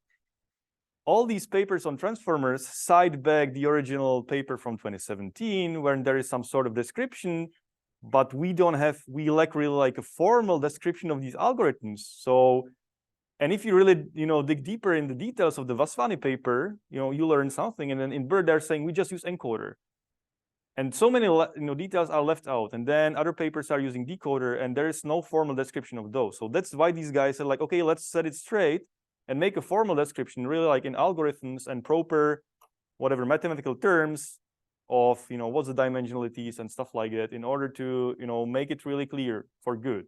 all these papers on transformers cite back the original paper from 2017, where there is some sort of description, but we lack really like a formal description of these algorithms. So, and if you really, dig deeper in the details of the Vasvani paper, you learn something. And then in BERT, they're saying we just use encoder. And so many details are left out. And then other papers are using decoder, and there is no formal description of those. So that's why these guys are like, okay, let's set it straight and make a formal description, really like in algorithms and proper, whatever mathematical terms of, what's the dimensionalities and stuff like that, in order to, make it really clear for good.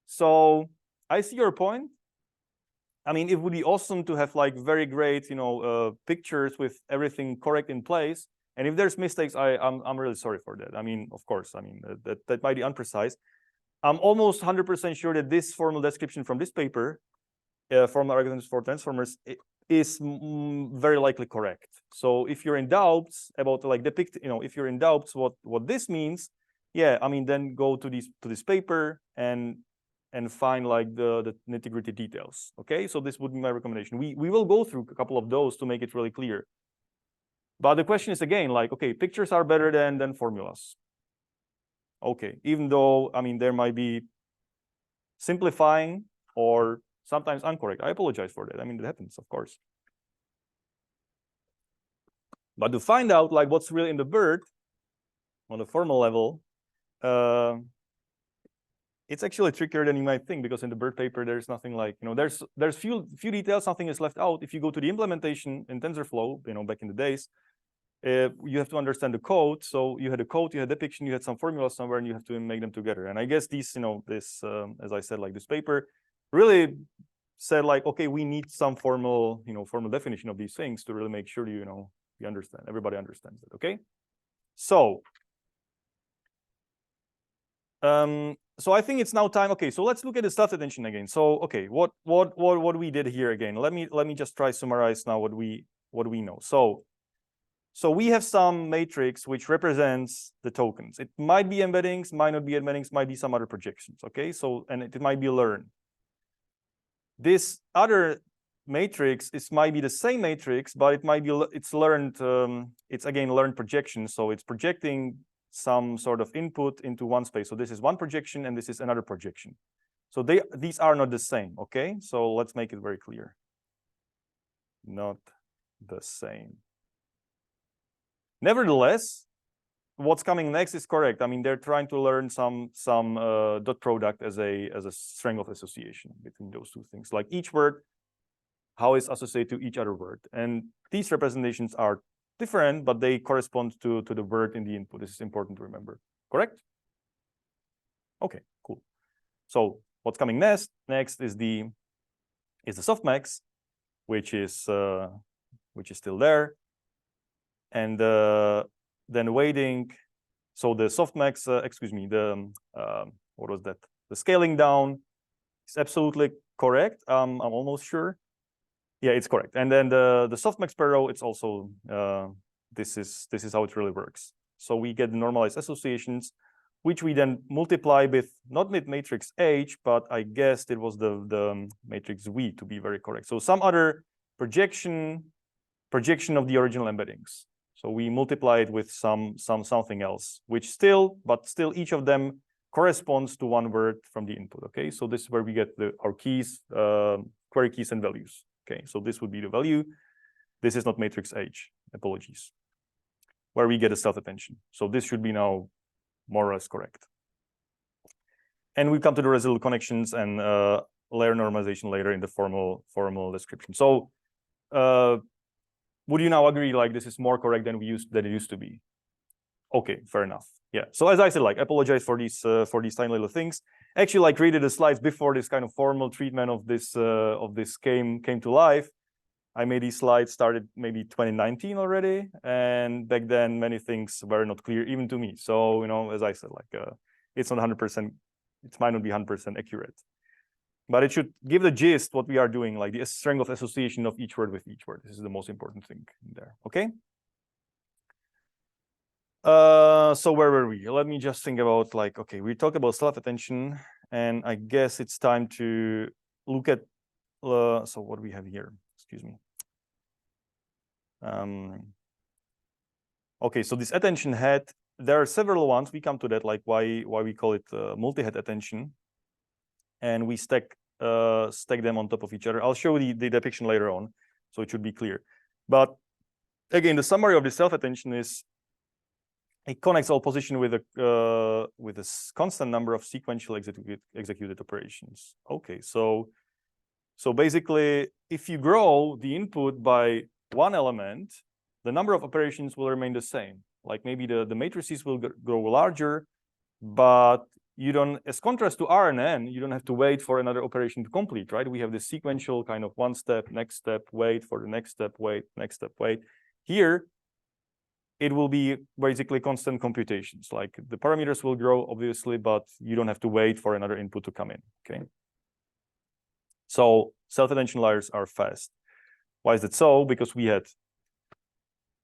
So I see your point. I mean, it would be awesome to have like very great, pictures with everything correct in place. And if there's mistakes, I'm really sorry for that. I mean, of course, that might be imprecise. I'm almost 100% sure that this formal description from this paper, formal algorithms for transformers, is very likely correct. So if you're in doubts about like if you're in doubts what this means, yeah, I mean, then go to this paper and find like the nitty-gritty details. Okay, so this would be my recommendation. We will go through a couple of those to make it really clear. But the question is again, like, okay, pictures are better than formulas. Okay, even though, I mean, there might be simplifying or sometimes incorrect. I apologize for that. I mean, it happens, of course. But to find out like what's really in the BERT on the formal level, it's actually trickier than you might think, because in the BERT paper, there's nothing like, there's few details, something is left out. If you go to the implementation in TensorFlow, back in the days, you have to understand the code. So you had a code, you had depiction, you had some formula somewhere, and you have to make them together. And I guess these, as I said, like this paper really said like, okay, we need some formal definition of these things to really make sure you understand, everybody understands it. Okay. So so I think it's now time. Okay, so let's look at the staff attention again. So okay, what we did here again. Let me just try summarize now what we know. So So we have some matrix which represents the tokens. It might be embeddings, might not be embeddings, might be some other projections. Okay, so and it might be learned. This other matrix might be the same matrix, but it might be it's learned. It's again learned projection. So it's projecting some sort of input into one space. So this is one projection, and this is another projection. So these are not the same. Okay, so let's make it very clear. Not the same. Nevertheless, what's coming next is correct. I mean, they're trying to learn some dot product as a string of association between those two things. Like each word, how it's associated to each other word, and these representations are different, but they correspond to the word in the input. This is important to remember. Correct? Okay, cool. So what's coming next? Next is the softmax, which is still there. And then waiting. So the softmax, excuse me, what was that? The scaling down is absolutely correct. I'm almost sure. Yeah, it's correct. And then the softmax per row, it's also this is how it really works. So we get the normalized associations, which we then multiply with not with matrix H, but I guess it was the matrix V to be very correct. So some other projection of the original embeddings. So we multiply it with something else, which still each of them corresponds to one word from the input. Okay, so this is where we get our keys, query keys and values. Okay, so this would be the value. This is not matrix H. Apologies. Where we get a self-attention. So this should be now more or less correct. And we come to the residual connections and layer normalization later in the formal description. So would you now agree like this is more correct than it used to be? Okay, fair enough. Yeah. So as I said, like apologize for these tiny little things. Actually, like created the slides before this kind of formal treatment of this came to life. I made these slides started maybe 2019 already, and back then many things were not clear even to me. So as I said, like it's not 100%. It might not be 100% accurate. But it should give the gist what we are doing, like the string of association of each word with each word. This is the most important thing there. Okay. So where were we? Let me just think about like, okay, we talked about self-attention, and I guess it's time to look at. So what do we have here? Excuse me. Okay, so this attention head. There are several ones. We come to that, like why we call it multi-head attention. And we stack them on top of each other. I'll show the depiction later on, so it should be clear. But again, the summary of the self-attention is it connects all position with a constant number of sequential executed operations. Okay, so basically, if you grow the input by one element, the number of operations will remain the same. Like maybe the matrices will grow larger, but you don't, as contrast to RNN, you don't have to wait for another operation to complete, right? We have this sequential kind of one step, next step, wait for the next step, wait, next step, wait. Here, it will be basically constant computations. Like the parameters will grow, obviously, but you don't have to wait for another input to come in, okay? So self-attention layers are fast. Why is that so? Because we had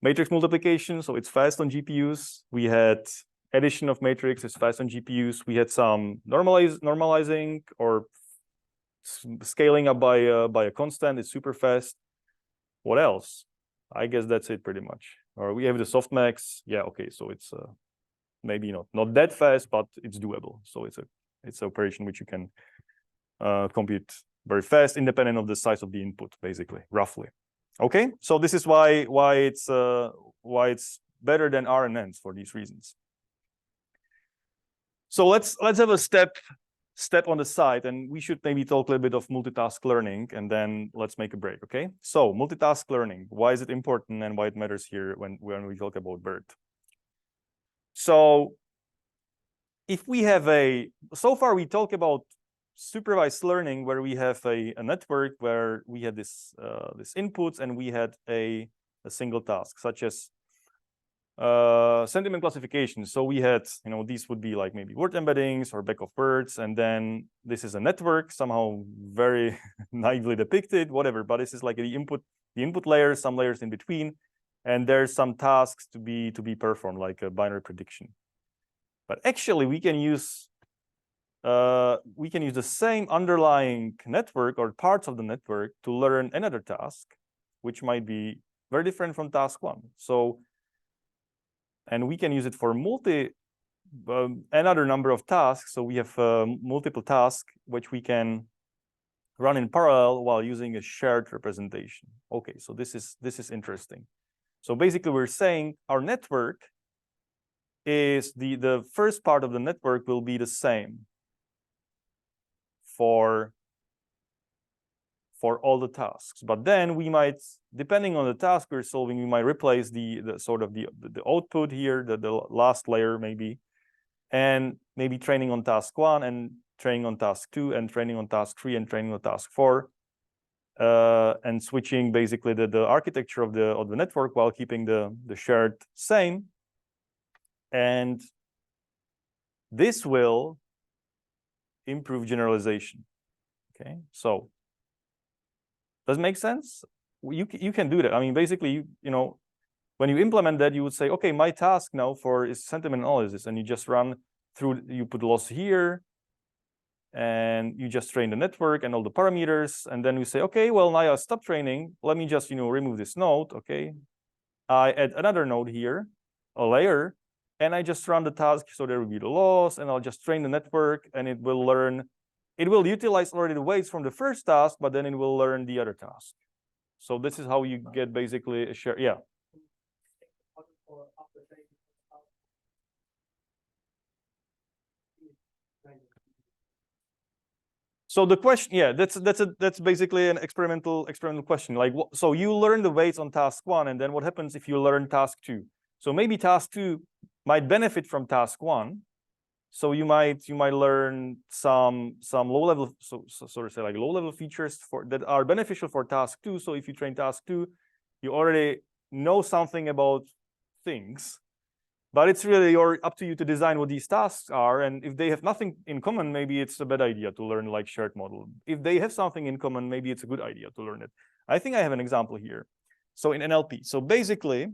matrix multiplication, so it's fast on GPUs. We had addition of matrix is fast on GPUs. We had some normalizing or scaling up by a constant. It's super fast. What else? I guess that's it pretty much. Or we have the softmax. Yeah, okay. So it's maybe not that fast, but it's doable. So it's an operation which you can compute very fast, independent of the size of the input, basically, roughly. Okay. So this is why it's better than RNNs for these reasons. So let's have a step on the side, and we should maybe talk a little bit of multitask learning, and then let's make a break, okay? So multitask learning, why is it important and why it matters here when we talk about BERT? So if we have so far we talk about supervised learning where we have a network where we had this inputs and we had a single task, such as sentiment classification. So we had, these would be like maybe word embeddings or back of words, and then this is a network, somehow very naively depicted, whatever. But this is like the input layer, some layers in between, and there's some tasks to be performed, like a binary prediction. But actually, we can use the same underlying network or parts of the network to learn another task, which might be very different from task one. So, and we can use it for another number of tasks. So we have multiple tasks which we can run in parallel while using a shared representation. Okay, so this is interesting. So basically, we're saying our network is the first part of the network will be the same for all the tasks, but then we might, depending on the task we're solving, we might replace the sort of the output here, the last layer maybe, and maybe training on task one and training on task two and training on task three and training on task four, and switching basically the architecture of the network while keeping the shared same. And this will improve generalization. Okay, so does it make sense? You can do that. I mean, basically, you know, when you implement that, you would say, okay, my task now is sentiment analysis, and you just run through, you put loss here, and you just train the network and all the parameters, and then you say, okay, well, now I stop training. Let me just, you know, remove this node. Okay, I add another node here, a layer, and I just run the task. So there will be the loss, and I'll just train the network, and it will learn. It will utilize already the weights from the first task, but then it will learn the other task. So this is how you get basically a share. Yeah. So the question, yeah, that's basically an experimental question. Like, so you learn the weights on task one, and then what happens if you learn task two? So maybe task two might benefit from task one. So you might learn some low level, so sort of say like low level features that are beneficial for task two. So if you train task two, you already know something about things. But it's really up to you to design what these tasks are. And if they have nothing in common, maybe it's a bad idea to learn like shared model. If they have something in common, maybe it's a good idea to learn it. I think I have an example here. So in NLP, so basically,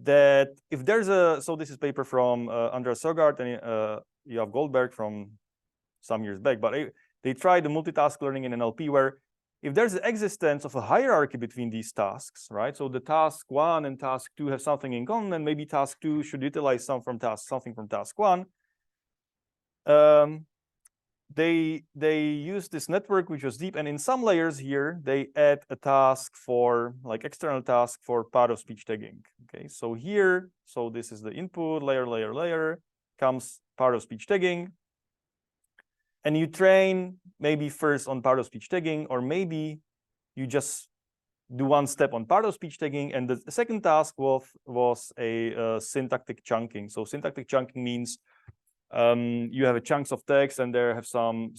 that if there's so this is paper from Andreas Sogard and Yoav Goldberg from some years back, but they tried the multitask learning in NLP where if there's the existence of a hierarchy between these tasks, right? So the task one and task two have something in common, and maybe task two should utilize something from task one. They use this network, which was deep, and in some layers here, they add a task for like external task for part of speech tagging. Okay, so here, so this is the input layer comes part of speech tagging. And you train maybe first on part of speech tagging, or maybe you just do one step on part of speech tagging, and the second task was a syntactic chunking. So syntactic chunking means you have a chunks of text, and there have some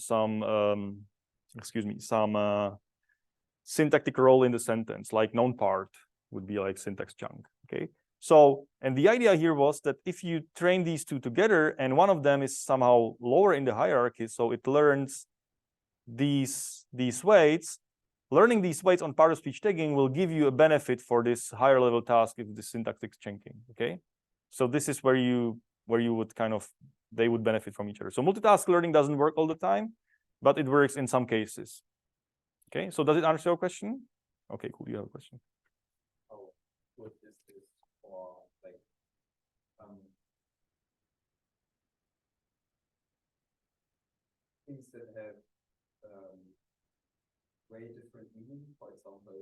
syntactic role in the sentence, like known part would be like syntax chunk. Okay. So, and the idea here was that if you train these two together and one of them is somehow lower in the hierarchy, so it learns these weights, learning these weights on part of speech tagging will give you a benefit for this higher level task if the syntactic chunking. Okay. So this is where you would kind of, they would benefit from each other. So multitask learning doesn't work all the time, but it works in some cases. Okay. So does it answer your question? Okay, cool. You have a question. Oh, what is this for like things that have way different meaning, for example,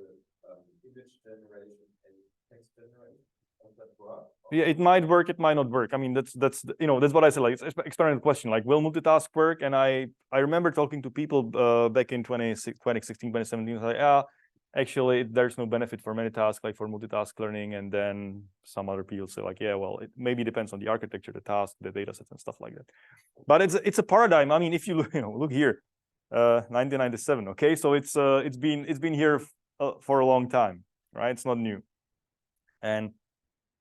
image generation and text generation? Does that work? Yeah, it might work, it might not work. I mean, that's you know, that's what I said. Like, it's an experimental question. Like, will multitask work? And I remember talking to people back in 2016, 2017. Like, actually, there's no benefit for many tasks, like for multitask learning. And then some other people say, like, yeah, well, it maybe depends on the architecture, the task, the data sets, and stuff like that. But it's a paradigm. I mean, if you look here, 1997. Okay, so it's been here for a long time, right? It's not new. And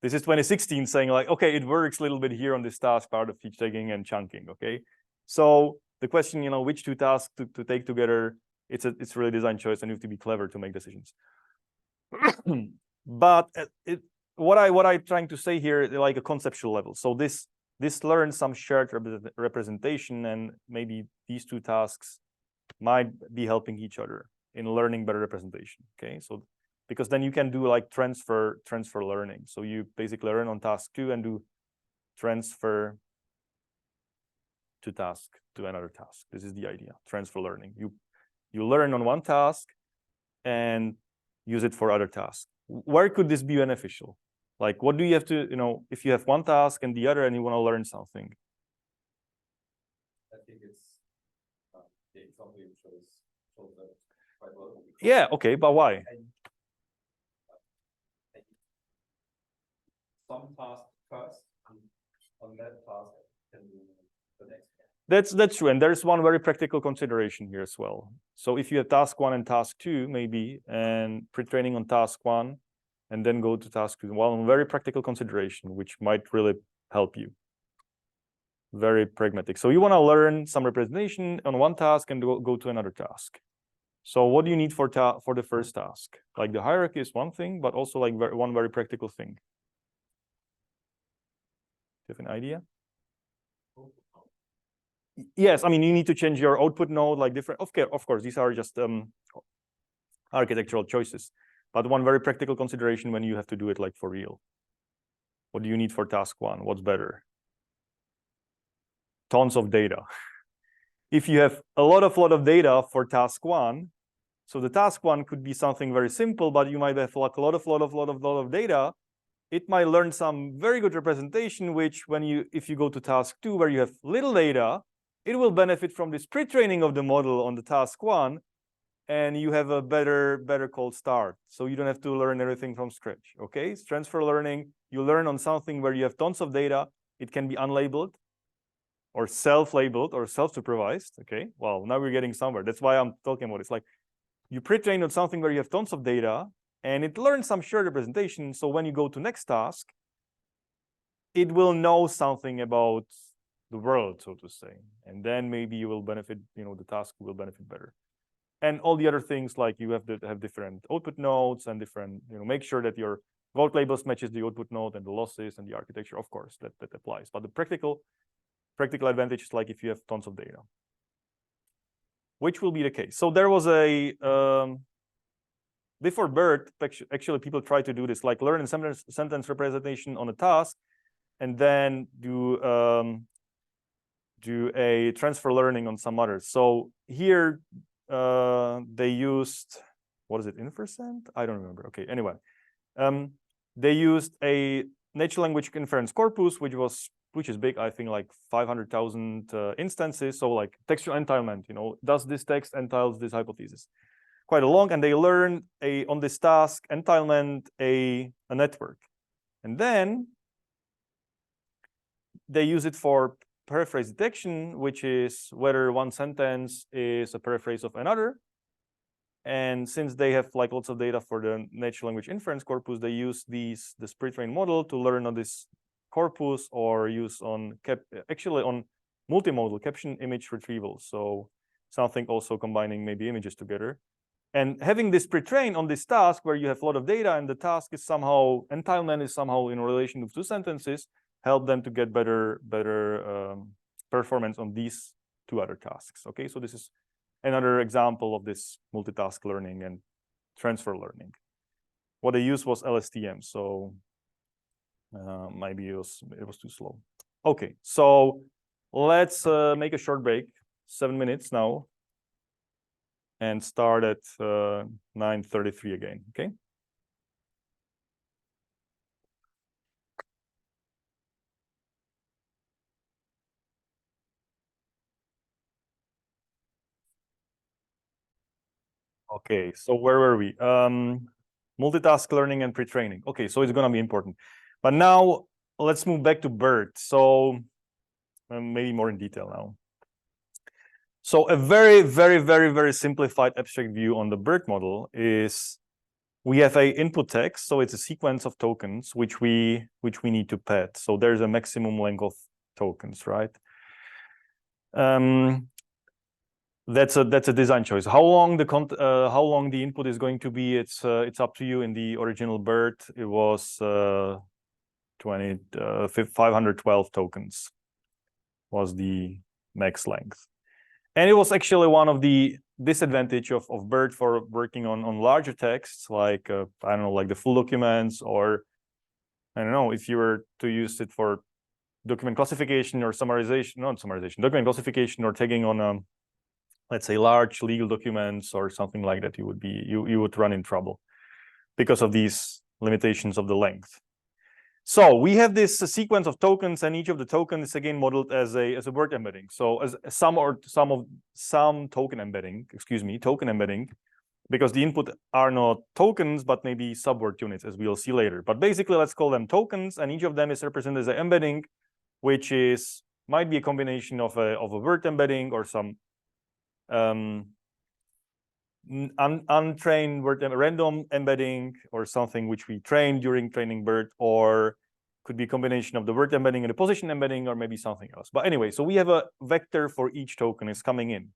this is 2016 saying like, okay, it works a little bit here on this task, part of speech tagging and chunking. Okay, so the question, you know, which two tasks to take together, it's really design choice, and you have to be clever to make decisions. But what I'm trying to say here, like a conceptual level. So this learns some shared representation, and maybe these two tasks might be helping each other in learning better representation. Okay, so because then you can do like transfer learning. So you basically learn on task 2 and do transfer to another task. This is the idea, transfer learning. You learn on one task and use it for other tasks. Where could this be beneficial? Like, what do you have to, if you have one task and the other and you want to learn something? I think it's the example you shows that quite well. Yeah, okay, but why? Some task first, and on that task can do the next. That's true, and there's one very practical consideration here as well. So if you have task 1 and task 2, maybe, and pre-training on task 1, and then go to task 2, one very practical consideration, which might really help you. Very pragmatic. So you want to learn some representation on one task and go to another task. So what do you need for the first task? Like the hierarchy is one thing, but also like one very practical thing. Do you have an idea? Yes, I mean, you need to change your output node, like different. Of course, these are just architectural choices. But one very practical consideration when you have to do it like for real. What do you need for task 1? What's better? Tons of data. If you have a lot of data for task 1, so the task 1 could be something very simple, but you might have like a lot of data. It might learn some very good representation, which if you go to task 2 where you have little data, it will benefit from this pre-training of the model on the task 1, and you have a better cold start. So you don't have to learn everything from scratch. Okay, it's transfer learning. You learn on something where you have tons of data. It can be unlabeled or self-labeled or self-supervised. Okay, well, now we're getting somewhere. That's why I'm talking about it. It's like you pre-train on something where you have tons of data, and it learns some shared representation. So when you go to next task, it will know something about the world, so to say, and then maybe you will benefit. The task will benefit better. And all the other things, like you have to have different output nodes and different, make sure that your vote labels matches the output node and the losses and the architecture. Of course, that applies. But the practical advantage is like if you have tons of data, which will be the case. So there was a before BERT, actually people try to do this, like learn a sentence representation on a task, and then do a transfer learning on some others. So here they used, what is it, infercent? I don't remember. Okay, anyway, they used a natural language inference corpus, which is big, I think like 500,000 instances. So like textual entitlement, does this text entails this hypothesis? Quite a long, and they learn on this task entitlement a network, and then they use it for paraphrase detection, which is whether one sentence is a paraphrase of another. And since they have like lots of data for the natural language inference corpus, they use this pre-trained model to learn on this corpus, or use actually on multimodal caption image retrieval. So something also combining maybe images together. And having this pre-trained on this task where you have a lot of data, and the task is somehow, entitlement is somehow in relation to 2 sentences, help them to get better performance on these 2 other tasks. Okay, so this is another example of this multitask learning and transfer learning. What they used was LSTM, so maybe it was too slow. Okay, so let's make a short break, 7 minutes now, and start at 9:33 again. Okay. Okay, so where were we? Multitask learning and pre-training. Okay, so it's going to be important. But now let's move back to BERT. So maybe more in detail now. So a very simplified abstract view on the BERT model is we have a input text. So it's a sequence of tokens which we need to pad. So there's a maximum length of tokens, right? That's a design choice. How long the input is going to be, it's up to you. In the original BERT, it was 512 tokens was the max length. And it was actually one of the disadvantage of BERT for working on larger texts, like I don't know, like the full documents, or I don't know, if you were to use it for document classification or summarization, not summarization, document classification or tagging on let's say large legal documents or something like that, you would run in trouble because of these limitations of the length. So we have this sequence of tokens, and each of the tokens is again modeled as a word embedding. So as some token embedding, token embedding, because the input are not tokens but maybe subword units, as we'll see later. But basically, let's call them tokens, and each of them is represented as an embedding, which might be a combination of a word embedding or some untrained word random embedding, or something which we trained during training BERT, or could be a combination of the word embedding and the position embedding, or maybe something else. But anyway, so we have a vector for each token is coming in.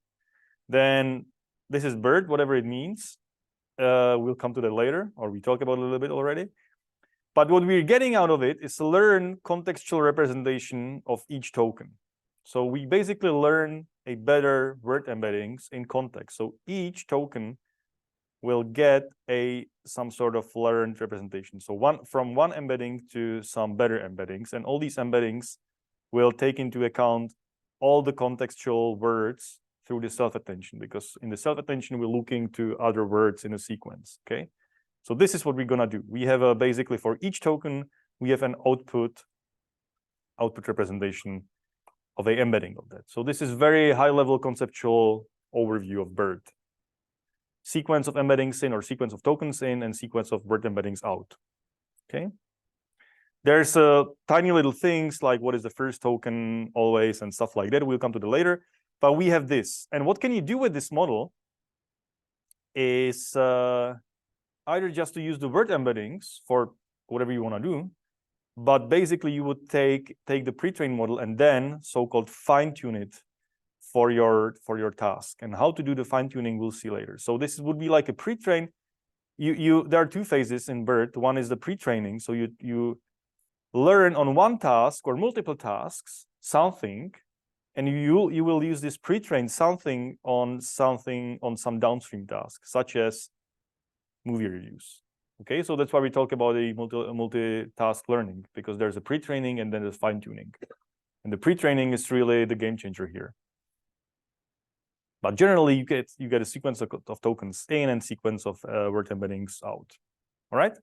Then this is BERT, whatever it means. We'll come to that later, or we talked about it a little bit already. But what we're getting out of it is to learn contextual representation of each token. So we basically learn a better word embeddings in context. So each token will get some sort of learned representation. So from one embedding to some better embeddings, and all these embeddings will take into account all the contextual words through the self-attention, because in the self-attention we're looking to other words in a sequence. Okay, so this is what we're gonna do. We have basically for each token we have an output representation of a embedding of that. So this is very high-level conceptual overview of BERT. Sequence of embeddings in, or sequence of tokens in, and sequence of word embeddings out. Okay. There's tiny little things like what is the first token always and stuff like that. We'll come to that later. But we have this. And what can you do with this model is either just to use the word embeddings for whatever you want to do, but basically you would take the pre-trained model and then so-called fine-tune it for your task. And how to do the fine-tuning we'll see later. So this would be like a pre-train. There are two phases in BERT. One is the pre-training. So you learn on one task or multiple tasks something, and you will use this pre-trained something on some downstream task, such as movie reviews. Okay, so that's why we talk about a multitask learning, because there's a pre-training and then there's fine-tuning. And the pre-training is really the game changer here. But generally, you get a sequence of tokens in and sequence of word embeddings out. All right.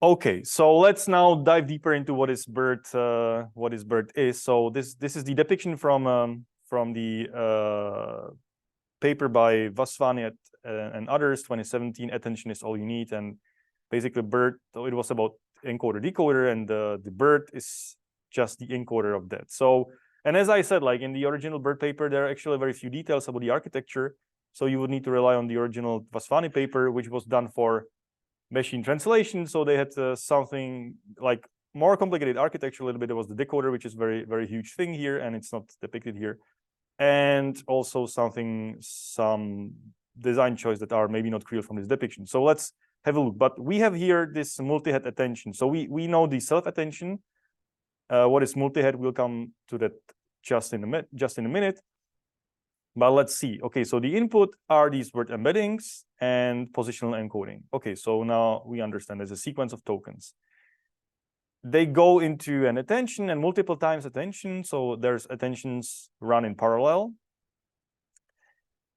Okay, so let's now dive deeper into what is BERT. What is BERT is. So this is the depiction from the paper by Vaswani and others, 2017. Attention is all you need, and basically BERT. So it was about encoder decoder, and the BERT is just the encoder of that. So. And as I said, like in the original BERT paper, there are actually very few details about the architecture. So you would need to rely on the original Vaswani paper, which was done for machine translation. So they had something like more complicated architecture a little bit. It was the decoder, which is very, very huge thing here, and it's not depicted here. And also some design choice that are maybe not clear from this depiction. So let's have a look. But we have here this multi-head attention. So we know the self-attention. What is multi-head? We'll come to that just in a minute. But let's see. Okay, so the input are these word embeddings and positional encoding. Okay, so now we understand there's a sequence of tokens. They go into an attention and multiple times attention. So there's attentions run in parallel.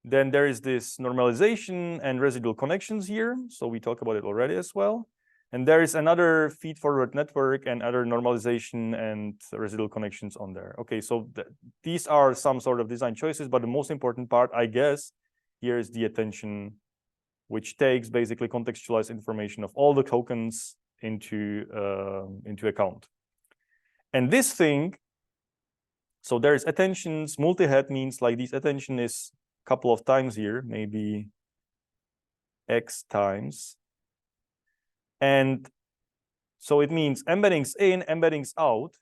Then there is this normalization and residual connections here. So we talked about it already as well. And there is another feed-forward network and other normalization and residual connections on there. Okay, so these are some sort of design choices, but the most important part, I guess, here is the attention, which takes basically contextualized information of all the tokens into account. And this thing, so there's attentions, multi-head means like this attention is a couple of times here, maybe X times. And so it means embeddings in, embeddings out.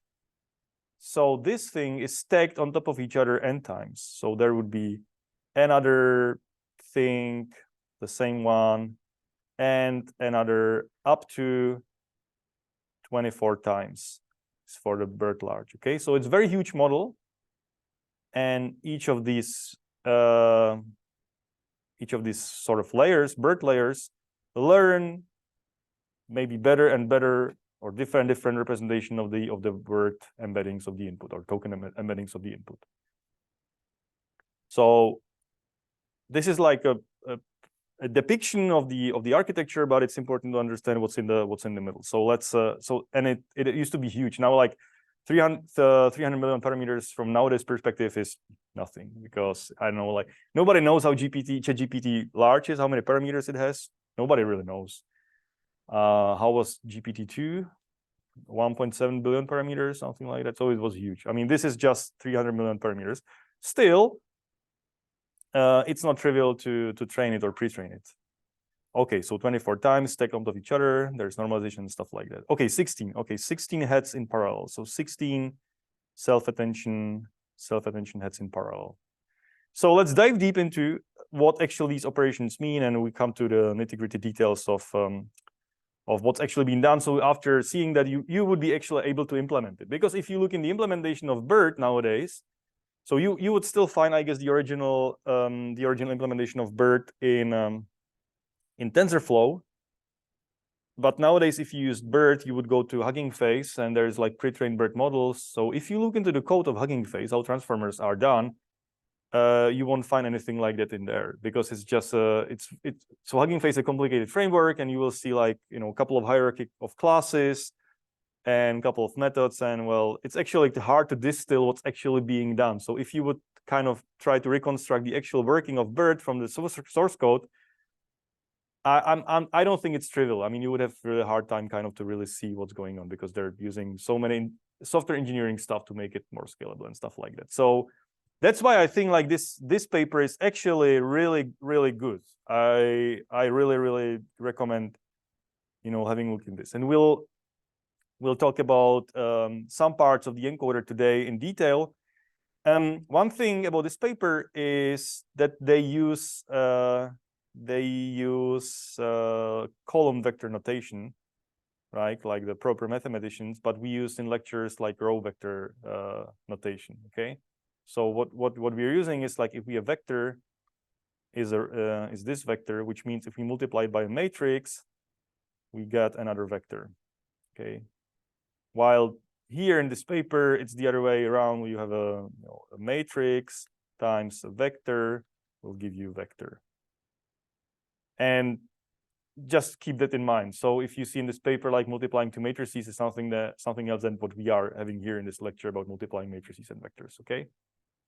So this thing is stacked on top of each other n times. So there would be another thing, the same one, and another up to 24 times for the BERT large. Okay, so it's a very huge model, and each of these sort of layers, BERT layers, learn maybe better and better or different representation of the BERT embeddings of the input, or token embeddings of the input. So this is like a depiction of the architecture, but it's important to understand what's in the middle. So let's and it used to be huge. Now like 300 million parameters from nowadays perspective is nothing, because I don't know, like nobody knows how ChatGPT large is, how many parameters it has. Nobody really knows. How was GPT-2? 1.7 billion parameters, something like that. So it was huge. I mean, this is just 300 million parameters. Still, it's not trivial to train it or pre-train it. Okay, so 24 times stacked on top of each other. There's normalization and stuff like that. Okay, 16. Okay, 16 heads in parallel. So 16 self-attention heads in parallel. So let's dive deep into what actually these operations mean, and we come to the nitty-gritty details of what's actually being done. So after seeing that, you would be actually able to implement it. Because if you look in the implementation of BERT nowadays, so you would still find, I guess, the original implementation of BERT in TensorFlow. But nowadays, if you use BERT, you would go to Hugging Face, and there's like pre-trained BERT models. So if you look into the code of Hugging Face, how transformers are done, you won't find anything like that in there, because it's just so Hugging Face is a complicated framework, and you will see like a couple of hierarchy of classes and a couple of methods, and well, it's actually hard to distill what's actually being done. So if you would kind of try to reconstruct the actual working of BERT from the source code, I don't think it's trivial. I mean, you would have a really hard time kind of to really see what's going on, because they're using so many software engineering stuff to make it more scalable and stuff like that. So that's why I think like this paper is actually really, really good. I really recommend having a look in this, and we'll talk about some parts of the encoder today in detail. One thing about this paper is that they use column vector notation, right? Like the proper mathematicians, but we use in lectures like row vector notation. Okay, so what we're using is like, if we have vector is this vector, which means if we multiply it by a matrix, we get another vector. Okay, while here in this paper it's the other way around. You have a matrix times a vector will give you vector. And just keep that in mind. So if you see in this paper like multiplying two matrices is something else than what we are having here in this lecture about multiplying matrices and vectors. Okay,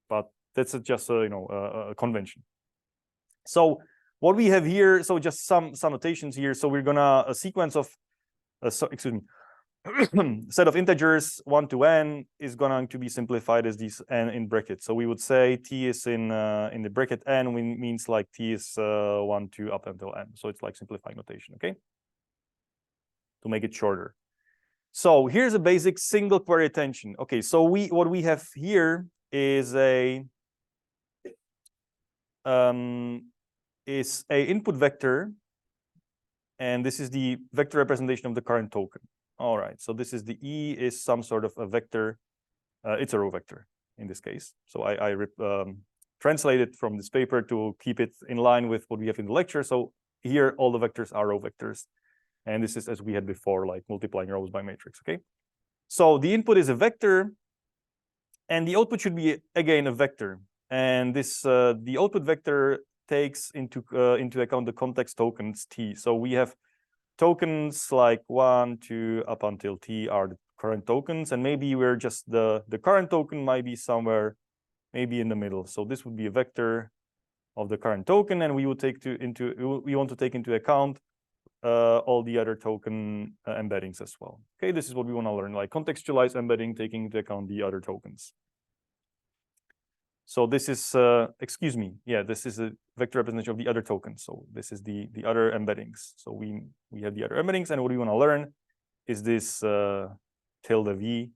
but that's just a convention. So what we have here, so just some notations here. So we're gonna a sequence of set of integers 1 to n is going to be simplified as these n in brackets. So we would say t is in the bracket n means like t is 1 to up until n. So it's like simplifying notation, okay? To make it shorter. So here's a basic single query attention. Okay, so what we have here is a input vector, and this is the vector representation of the current token. All right, so this is the E is some sort of a vector. It's a row vector in this case. So I translated from this paper to keep it in line with what we have in the lecture. So here all the vectors are row vectors. And this is as we had before, like multiplying rows by matrix, okay? So the input is a vector, and the output should be, again, a vector. And this the output vector takes into account the context tokens T. So we have tokens like 1, 2, up until T are the current tokens, and maybe we're just the current token might be somewhere maybe in the middle. So this would be a vector of the current token, and we would we want to take into account all the other token embeddings as well. Okay, this is what we want to learn, like contextualized embedding, taking into account the other tokens. So this is, excuse me, yeah, this is a vector representation of the other tokens. So this is the other embeddings. So we have the other embeddings, and what we want to learn is this tilde v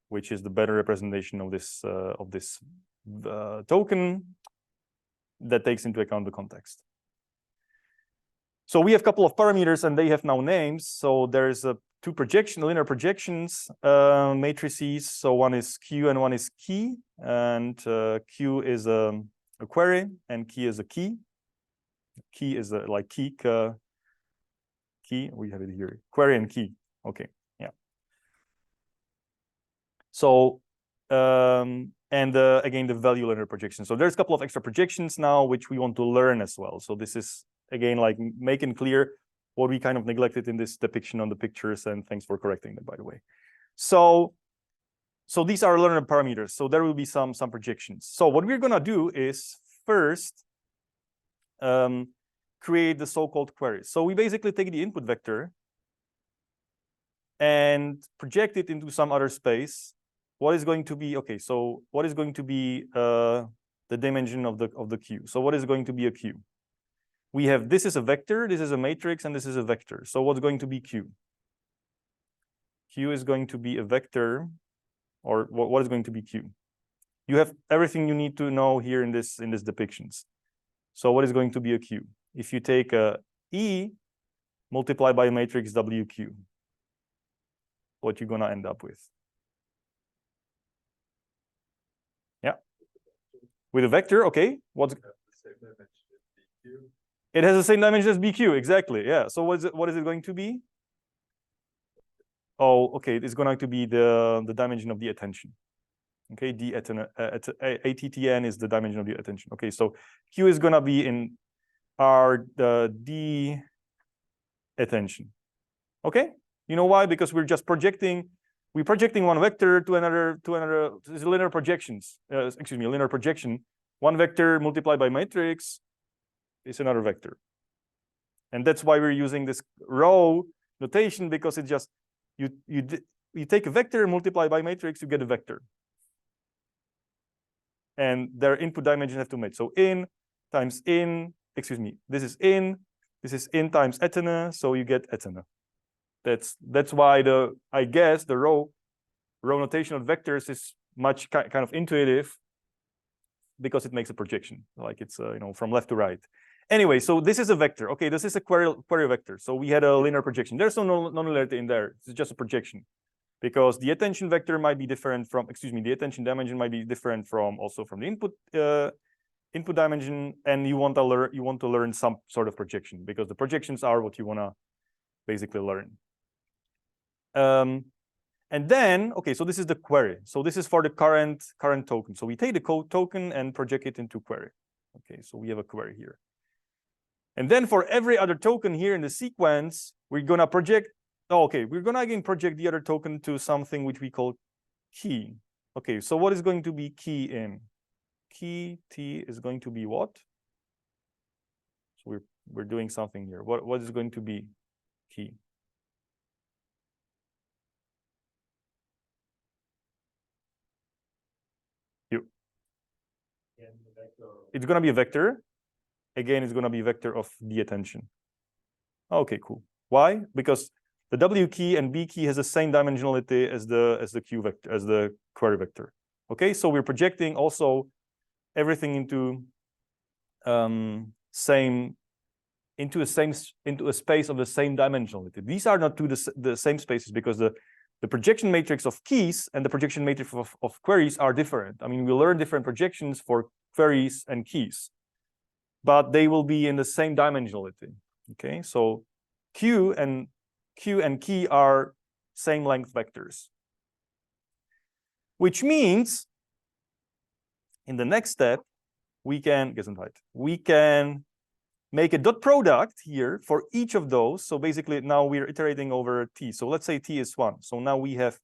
which is the better representation of this token that takes into account the context. So we have a couple of parameters and they have now names. So there's two linear projections matrices. So one is Q and one is key, and Q is a query and key is a key. Key is like key. We have it here. Query and key. Okay, yeah. So again, the value linear projection. So there's a couple of extra projections now which we want to learn as well. So this is again like making clear what we kind of neglected in this depiction on the pictures, and thanks for correcting them, by the way. So these are learner parameters. So there will be some projections. So what we're gonna do is first create the so-called queries. So we basically take the input vector and project it into some other space. What is going to be, okay, so what is going to be the dimension of the Q? So what is going to be a Q? We have, this is a vector, this is a matrix, and this is a vector. So what's going to be Q? Q is going to be a vector, or what is going to be Q? You have everything you need to know here in this depictions. So what is going to be a Q? If you take a E multiplied by a matrix WQ, what you're gonna end up with? Yeah, with a vector, okay. What's it has the same dimension as BQ, exactly. Yeah. So what is it going to be? Oh, okay. It's going to be the dimension of the attention. Okay, ATTN is the dimension of the attention. Okay, so Q is gonna be in D attention. Okay, you know why? Because we're just projecting. We're projecting one vector to another. This is linear projections. Excuse me, linear projection. One vector multiplied by matrix is another vector, and that's why we're using this row notation, because it just you take a vector and multiply by matrix, you get a vector. And their input dimension have to match. So in times in, excuse me, this is in times etana, so you get etana. That's why I guess the row notation of vectors is much kind of intuitive, because it makes a projection, like it's you know, from left to right. Anyway, so this is a vector. Okay, this is a query vector. So we had a linear projection. There's no nonlinearity in there. It's just a projection. Because the attention vector might be different from, excuse me, the attention dimension might be different from also from the input dimension, and you want to learn some sort of projection, because the projections are what you want to basically learn. And then, okay, so this is the query. So this is for the current token. So we take the code token and project it into query. Okay, so we have a query here. And then for every other token here in the sequence, we're gonna project. Oh, okay, we're gonna again project the other token to something which we call key. Okay, so what is going to be key in? Key T is going to be what? So we're doing something here. What is going to be key? You. It's gonna be a vector. Again, it's gonna be a vector of the attention. Okay, cool. Why? Because the W key and B key has the same dimensionality as the Q vector, as the query vector. Okay, so we're projecting also everything into a space of the same dimensionality. These are not the same spaces, because the projection matrix of keys and the projection matrix of queries are different. I mean, we learn different projections for queries and keys, but they will be in the same dimensionality. Okay, so Q and key are same length vectors, which means in the next step we can make a dot product here for each of those. So basically now we're iterating over T. So let's say T is 1. So now we have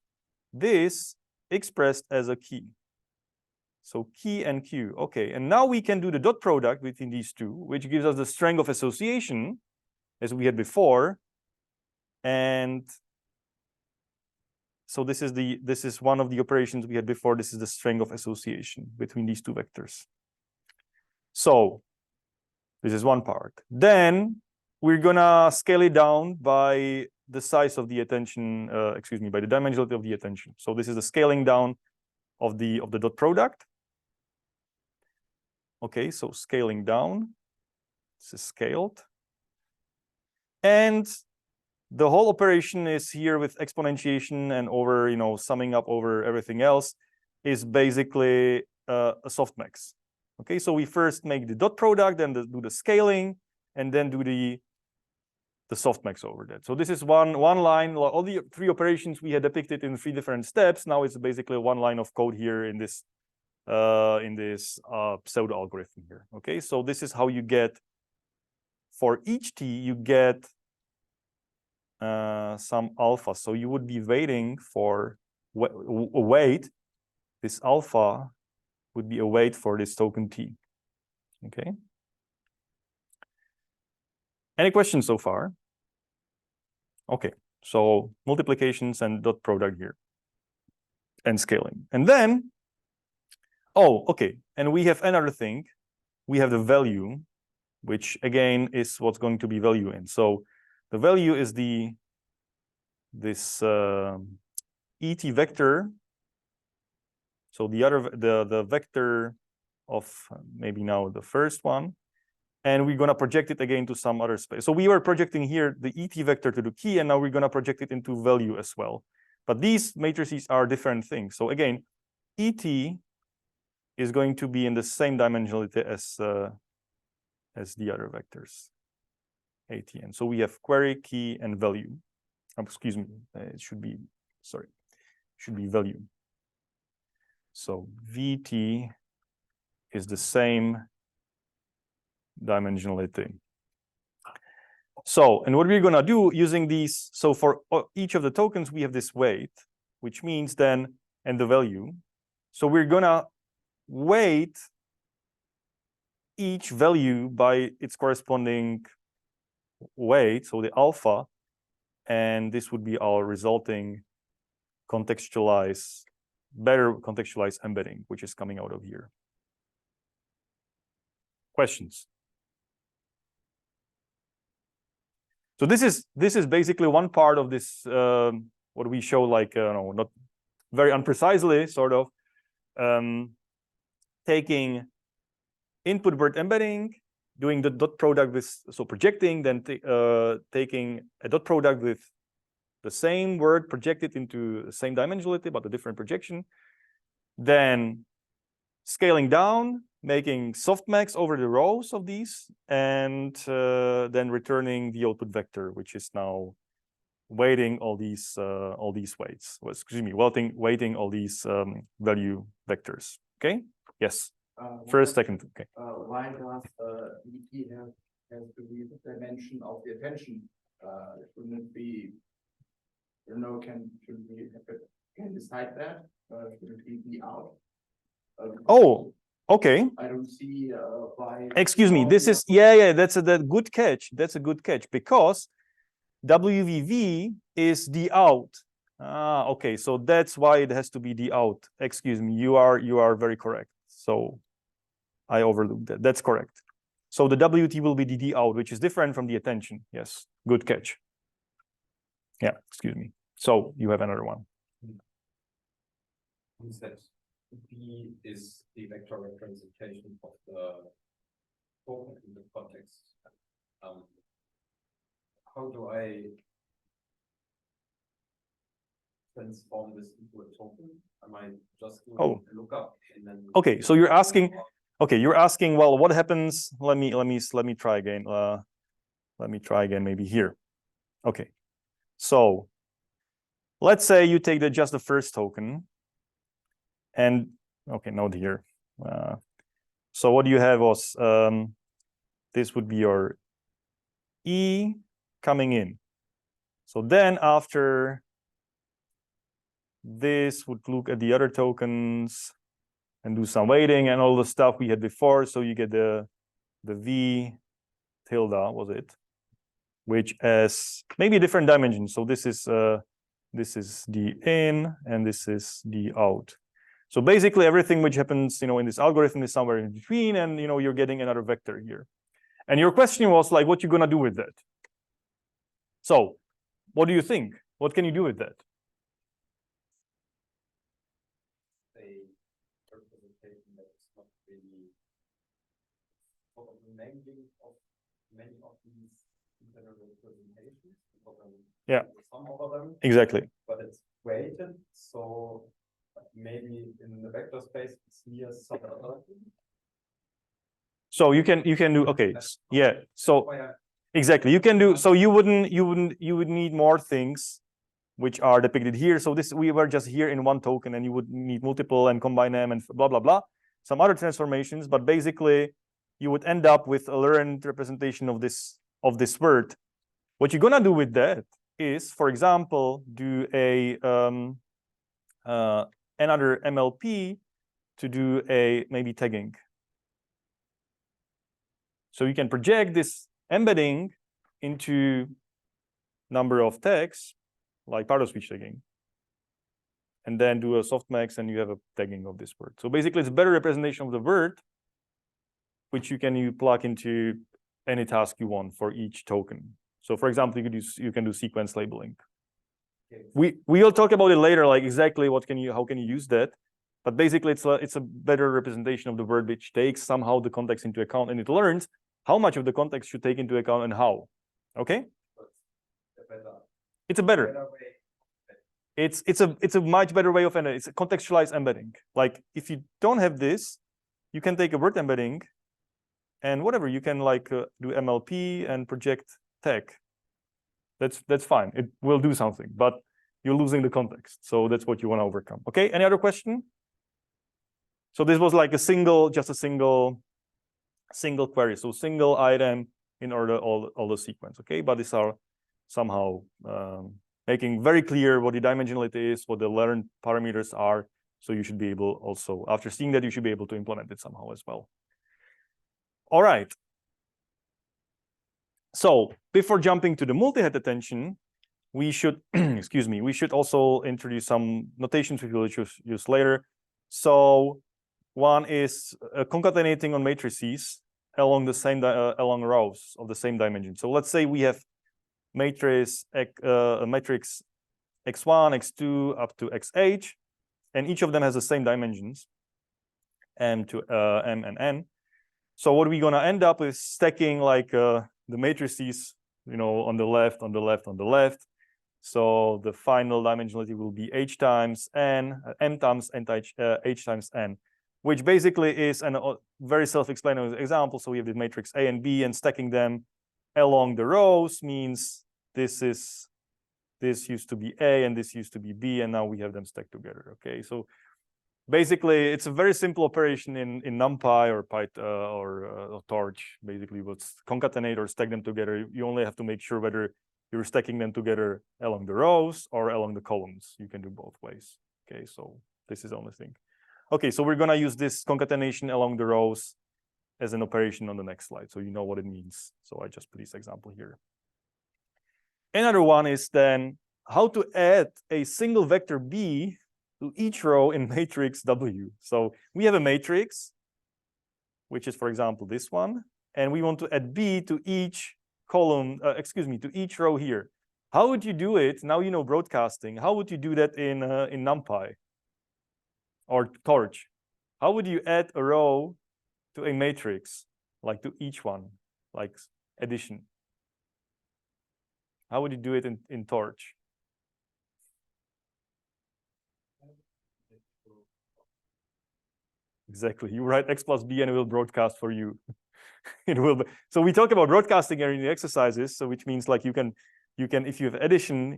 this expressed as a key. So key and Q. Okay, and now we can do the dot product between these two, which gives us the strength of association as we had before. And so this is one of the operations we had before. This is the strength of association between these two vectors. So this is one part. Then we're gonna scale it down by the size of the attention, by the dimensionality of the attention. So this is the scaling down of the dot product. Okay, so scaling down. This is scaled. And the whole operation is here with exponentiation and over, summing up over everything else is basically a softmax. Okay, so we first make the dot product, then do the scaling, and then do the softmax over that. So this is one line. All the three operations we had depicted in 3 different steps. Now it's basically one line of code here in this pseudo algorithm here. Okay, so this is how you get, for each t, you get some alpha. So you would be waiting for a weight. This alpha would be a weight for this token t. Okay. Any questions so far? Okay, so multiplications and dot product here and scaling. And then, oh, okay, and we have another thing. We have the value, which again is what's going to be value in. So the value is this ET vector. So the vector of maybe now the first one, and we're gonna project it again to some other space. So we were projecting here the ET vector to the key, and now we're gonna project it into value as well. But these matrices are different things. So again, ET is going to be in the same dimensionality as the other vectors, ATN. So we have query, key, and value. Excuse me, it should be, sorry, should be value. So VT is the same dimensionality. So, and what we're gonna do using these, so for each of the tokens, we have this weight, which means then, and the value. So we're gonna weight each value by its corresponding weight, so the alpha, and this would be our resulting better contextualized embedding, which is coming out of here. Questions? So this is basically one part of this what we show, like not very unprecisely, sort of taking input BERT embedding, doing the dot product with, so projecting, then taking a dot product with the same word projected into the same dimensionality but a different projection, then scaling down, making softmax over the rows of these, and then returning the output vector, which is now weighting all these weights. Well, excuse me, weighting all these value vectors. Okay. Yes. First, second. Okay. Why does ET has to be the dimension of the attention? Shouldn't it be, can decide that? Should it be out? Oh, okay. I don't see why. Excuse me. This is that's a good catch. That's a good catch, because WVV is the out. Ah, okay. So that's why it has to be the out. Excuse me. You are very correct. So I overlooked that. That's correct. So the WT will be the D out, which is different from the attention. Yes. Good catch. Yeah. Excuse me. So you have another one. That B is the vector representation of the token in the context. How do I transform this into a token? Am I just doing a lookup and then? Okay, so you're asking. Okay, you're asking. Well, what happens? Let me try again. Let me try again. Maybe here. Okay, so let's say you take just the first token, and okay, not here. So what you have was this would be your E coming in. So then after this would look at the other tokens and do some weighting and all the stuff we had before. So you get the V tilde, was it? Which has maybe a different dimension. So this is the in and this is the out. So basically everything which happens, in this algorithm is somewhere in between, and you're getting another vector here. And your question was like, what you gonna do with that? So What do you think? What can you do with that? A representation that is not really sort of the mangling of many of these internal representations. Yeah. Some of them, Exactly. but it's weighted, so maybe in the vector space it's near some other. So you can do, okay, yeah. So exactly, you can do, so you would need more things which are depicted here. So this, we were just here in one token, and you would need multiple and combine them and blah blah blah, some other transformations, but basically you would end up with a learned representation of this word. What you're gonna do with that is, for example, do a another NLP to do a maybe tagging. So you can project this embedding into number of tags, like part of speech tagging, and then do a softmax, and you have a tagging of this word. So basically, it's a better representation of the word, which you plug into any task you want for each token. So, for example, you can do sequence labeling. Okay. We'll talk about it later, like exactly how can you use that. But basically, it's a better representation of the word, which takes somehow the context into account, and it learns how much of the context should take into account and how. Okay? It's a better. way. It's a much better way of embedding. It's a contextualized embedding. Like if you don't have this, you can take a word embedding, and whatever you can like do MLP and project tag. That's fine. It will do something, but you're losing the context. So that's what you want to overcome. Okay. Any other question? So this was like just a single query. So single item in order all the sequence. Okay. But these are somehow making very clear what the dimensionality is, what the learned parameters are. So you should be able also, after seeing that, you should be able to implement it somehow as well. All right. So before jumping to the multi-head attention, we should, excuse me, we should also introduce some notations we will use later. So one is concatenating on matrices along the same along rows of the same dimension. So let's say we have matrix matrix x1, x2 up to xh, and each of them has the same dimensions, m to m and n. So what we're gonna end up is stacking like the matrices, on the left, on the left, on the left. So the final dimensionality will be h times n, m times n h times n, which basically is a very self-explanatory example. So we have the matrix A and B, and stacking them along the rows means this used to be A and this used to be B, and now we have them stacked together. Okay, so basically it's a very simple operation in NumPy or Python or Torch. Basically, what's concatenate or stack them together. You only have to make sure whether you're stacking them together along the rows or along the columns. You can do both ways. Okay, so this is the only thing. Okay, so we're gonna use this concatenation along the rows as an operation on the next slide, so you know what it means. So I just put this example here. Another one is then how to add a single vector B to each row in matrix W. So we have a matrix, which is, for example, this one, and we want to add B to each column, to each row here. How would you do it? Now you know broadcasting. How would you do that in NumPy or Torch? How would you add a row to a matrix, like to each one, like addition? How would you do it in Torch? Exactly. You write x plus b and it will broadcast for you. It will be. So we talk about broadcasting here in the exercises. So which means like you can if you have addition,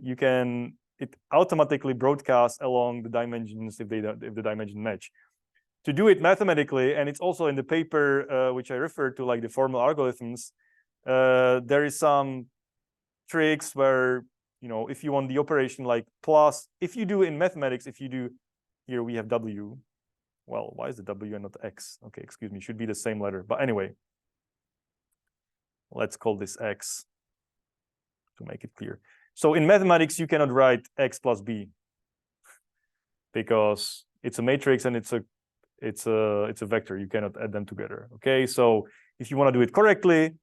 it automatically broadcasts along the dimensions if the dimension match. To do it mathematically, and it's also in the paper which I referred to, like the formal algorithms, there is some tricks where if you want the operation like plus, if you do in mathematics, if you do here we have W. Well, why is the W and not X? Okay, excuse me, should be the same letter. But anyway, let's call this X to make it clear. So in mathematics, you cannot write X plus B because it's a matrix and it's a vector. You cannot add them together. Okay, so if you want to do it correctly,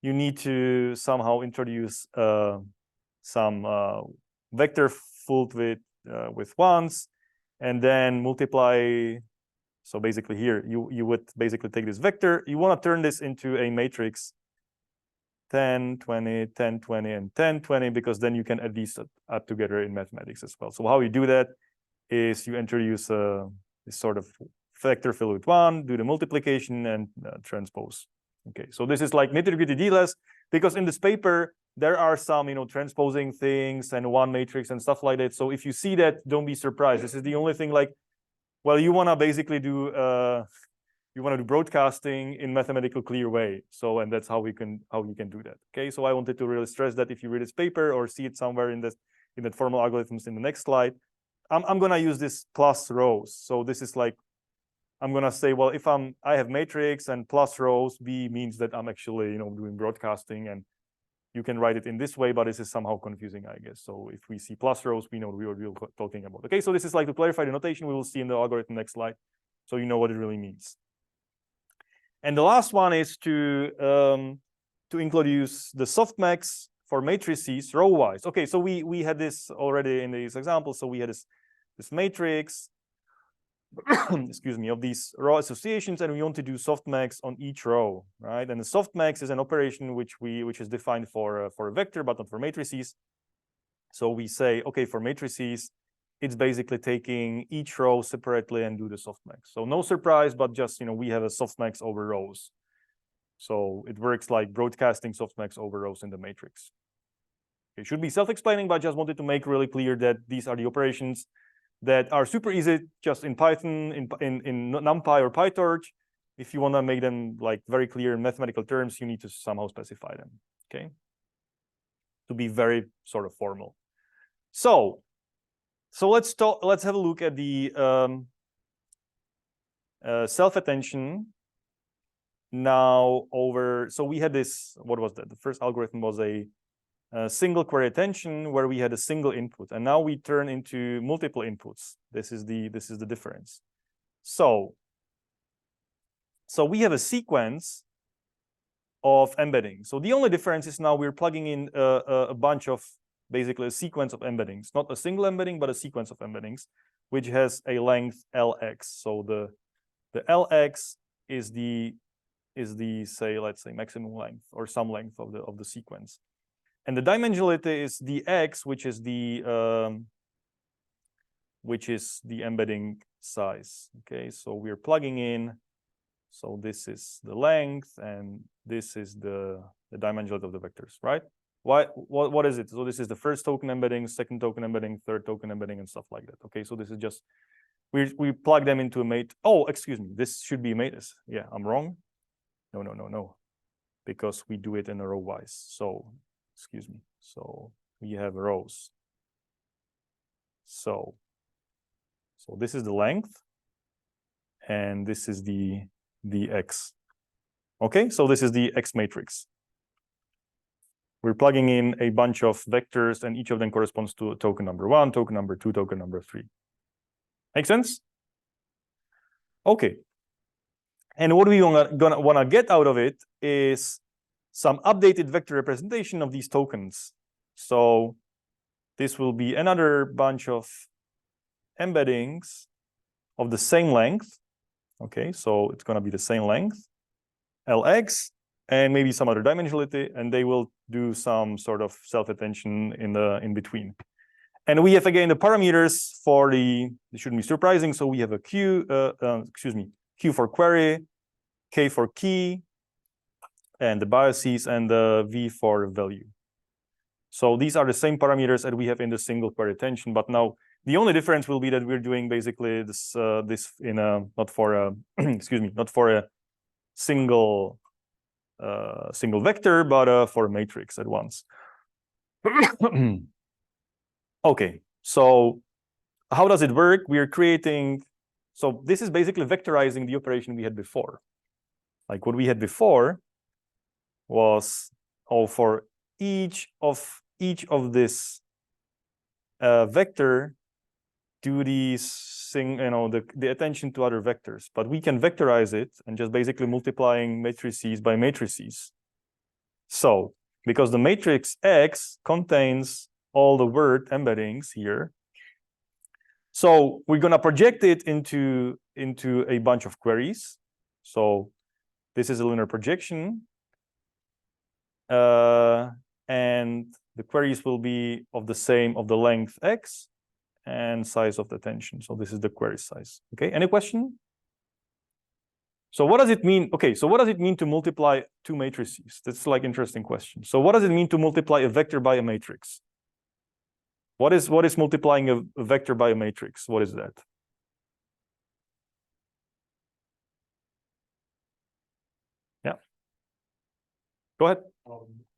you need to somehow introduce vector filled with ones, and then multiply. So basically here, you would basically take this vector. You want to turn this into a matrix 10, 20, 10, 20, and 10, 20, because then you can add these up together in mathematics as well. So how you do that is you introduce this sort of vector filled with one, do the multiplication, and transpose. Okay, so this is like nitty-gritty details, because in this paper, there are some, transposing things and one matrix and stuff like that. So if you see that, don't be surprised. This is the only thing, like, well, you want to basically do broadcasting in mathematical clear way. So, and that's how you can do that. Okay, so I wanted to really stress that if you read this paper or see it somewhere in that formal algorithms in the next slide, I'm gonna use this plus rows. So this is like, I'm gonna say, well, if I have matrix and plus rows, B means that I'm actually doing broadcasting, and you can write it in this way, but this is somehow confusing, I guess. So if we see plus rows, we know what we're talking about. Okay, so this is like to clarify the notation. We will see in the algorithm next slide, so you know what it really means. And the last one is to introduce the softmax for matrices row-wise. Okay, so we had this already in these examples. So we had this matrix, excuse me, of these row associations, and we want to do softmax on each row, right? And the softmax is an operation which is defined for a vector, but not for matrices. So we say, okay, for matrices, it's basically taking each row separately and do the softmax. So no surprise, but just we have a softmax over rows. So it works like broadcasting softmax over rows in the matrix. It should be self-explaining, but I just wanted to make really clear that these are the operations that are super easy just in Python, in NumPy or PyTorch. If you want to make them like very clear in mathematical terms, you need to somehow specify them, okay? To be very sort of formal. So let's have a look at the self-attention now over. So we had this, what was that? The first algorithm was a single query attention where we had a single input, and now we turn into multiple inputs. This is the difference. So we have a sequence of embedding. So the only difference is now we're plugging in a bunch of, basically a sequence of embeddings, not a single embedding, but a sequence of embeddings, which has a length Lx. So the Lx is the say, let's say, maximum length or some length of the sequence. And the dimensionality is the x, which is the embedding size. Okay, so we're plugging in. So this is the length, and this is the dimensionality of the vectors, right? What is it? So this is the first token embedding, second token embedding, third token embedding, and stuff like that. Okay, so this is just we plug them into a mate. Oh, excuse me, this should be matrix. Yeah, I'm wrong. No, because we do it in a row wise. So excuse me. So we have rows. So this is the length, and this is the x. Okay, so this is the x matrix. We're plugging in a bunch of vectors, and each of them corresponds to token number 1, token number 2, token number 3. Make sense? Okay. And what we want to get out of it is some updated vector representation of these tokens. So this will be another bunch of embeddings of the same length. Okay, so it's going to be the same length, Lx, and maybe some other dimensionality, and they will do some sort of self-attention in between. And we have again the parameters for this shouldn't be surprising. So we have a Q, Q for query, K for key, and the biases, and the V for value. So these are the same parameters that we have in the single query attention, but now the only difference will be that we're doing basically this in a not for a not for a single vector, but for a matrix at once. Okay, so how does it work? We're creating, so this is basically vectorizing the operation we had before. Like what we had before was, for each of this vector, do these the attention to other vectors, but we can vectorize it and just basically multiplying matrices by matrices. So because the matrix X contains all the word embeddings here. So we're going to project it into a bunch of queries. So this is a linear projection. And the queries will be of the length x and size of the attention. So this is the query size. Okay, any question? So what does it mean? Okay, so what does it mean to multiply two matrices? That's like interesting question. So what does it mean to multiply a vector by a matrix? What is multiplying a vector by a matrix? What is that? Yeah. Go ahead.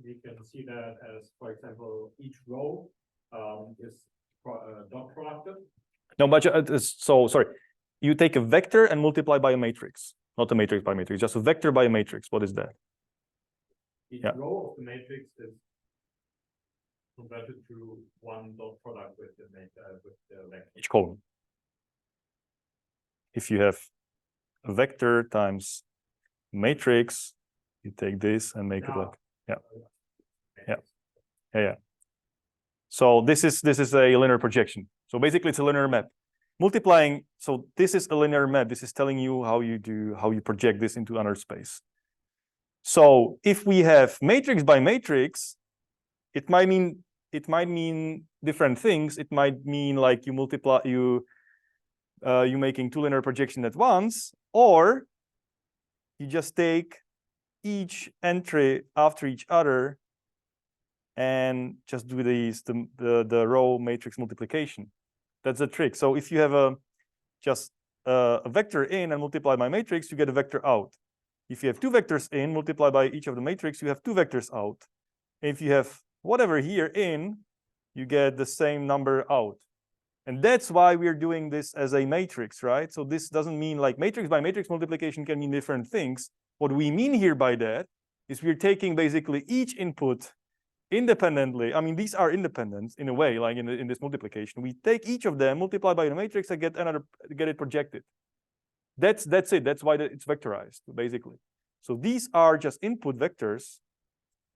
We can see that as, for example, each row is dot producted. No, but so sorry. You take a vector and multiply by a matrix, not a matrix by matrix, just a vector by a matrix. What is that? Each Yeah. row of the matrix is converted to one dot product with the vector. Each column. If you have a vector times matrix, you take this and make it like yeah. So this is a linear projection. So basically it's a linear map. Multiplying, so this is a linear map. This is telling you how you project this into another space. So if we have matrix by matrix, it might mean different things. It might mean like you making two linear projections at once, or you just take each entry after each other and just do the row matrix multiplication. That's the trick. So if you have just a vector in and multiply by matrix, you get a vector out. If you have two vectors in, multiply by each of the matrix, you have two vectors out. If you have whatever here in, you get the same number out. And that's why we're doing this as a matrix, right? So this doesn't mean like matrix by matrix multiplication can mean different things. What we mean here by that is we're taking basically each input independently. I mean, these are independent in a way, like in this multiplication. We take each of them, multiply by the matrix, and get it projected. That's it. That's why it's vectorized, basically. So these are just input vectors.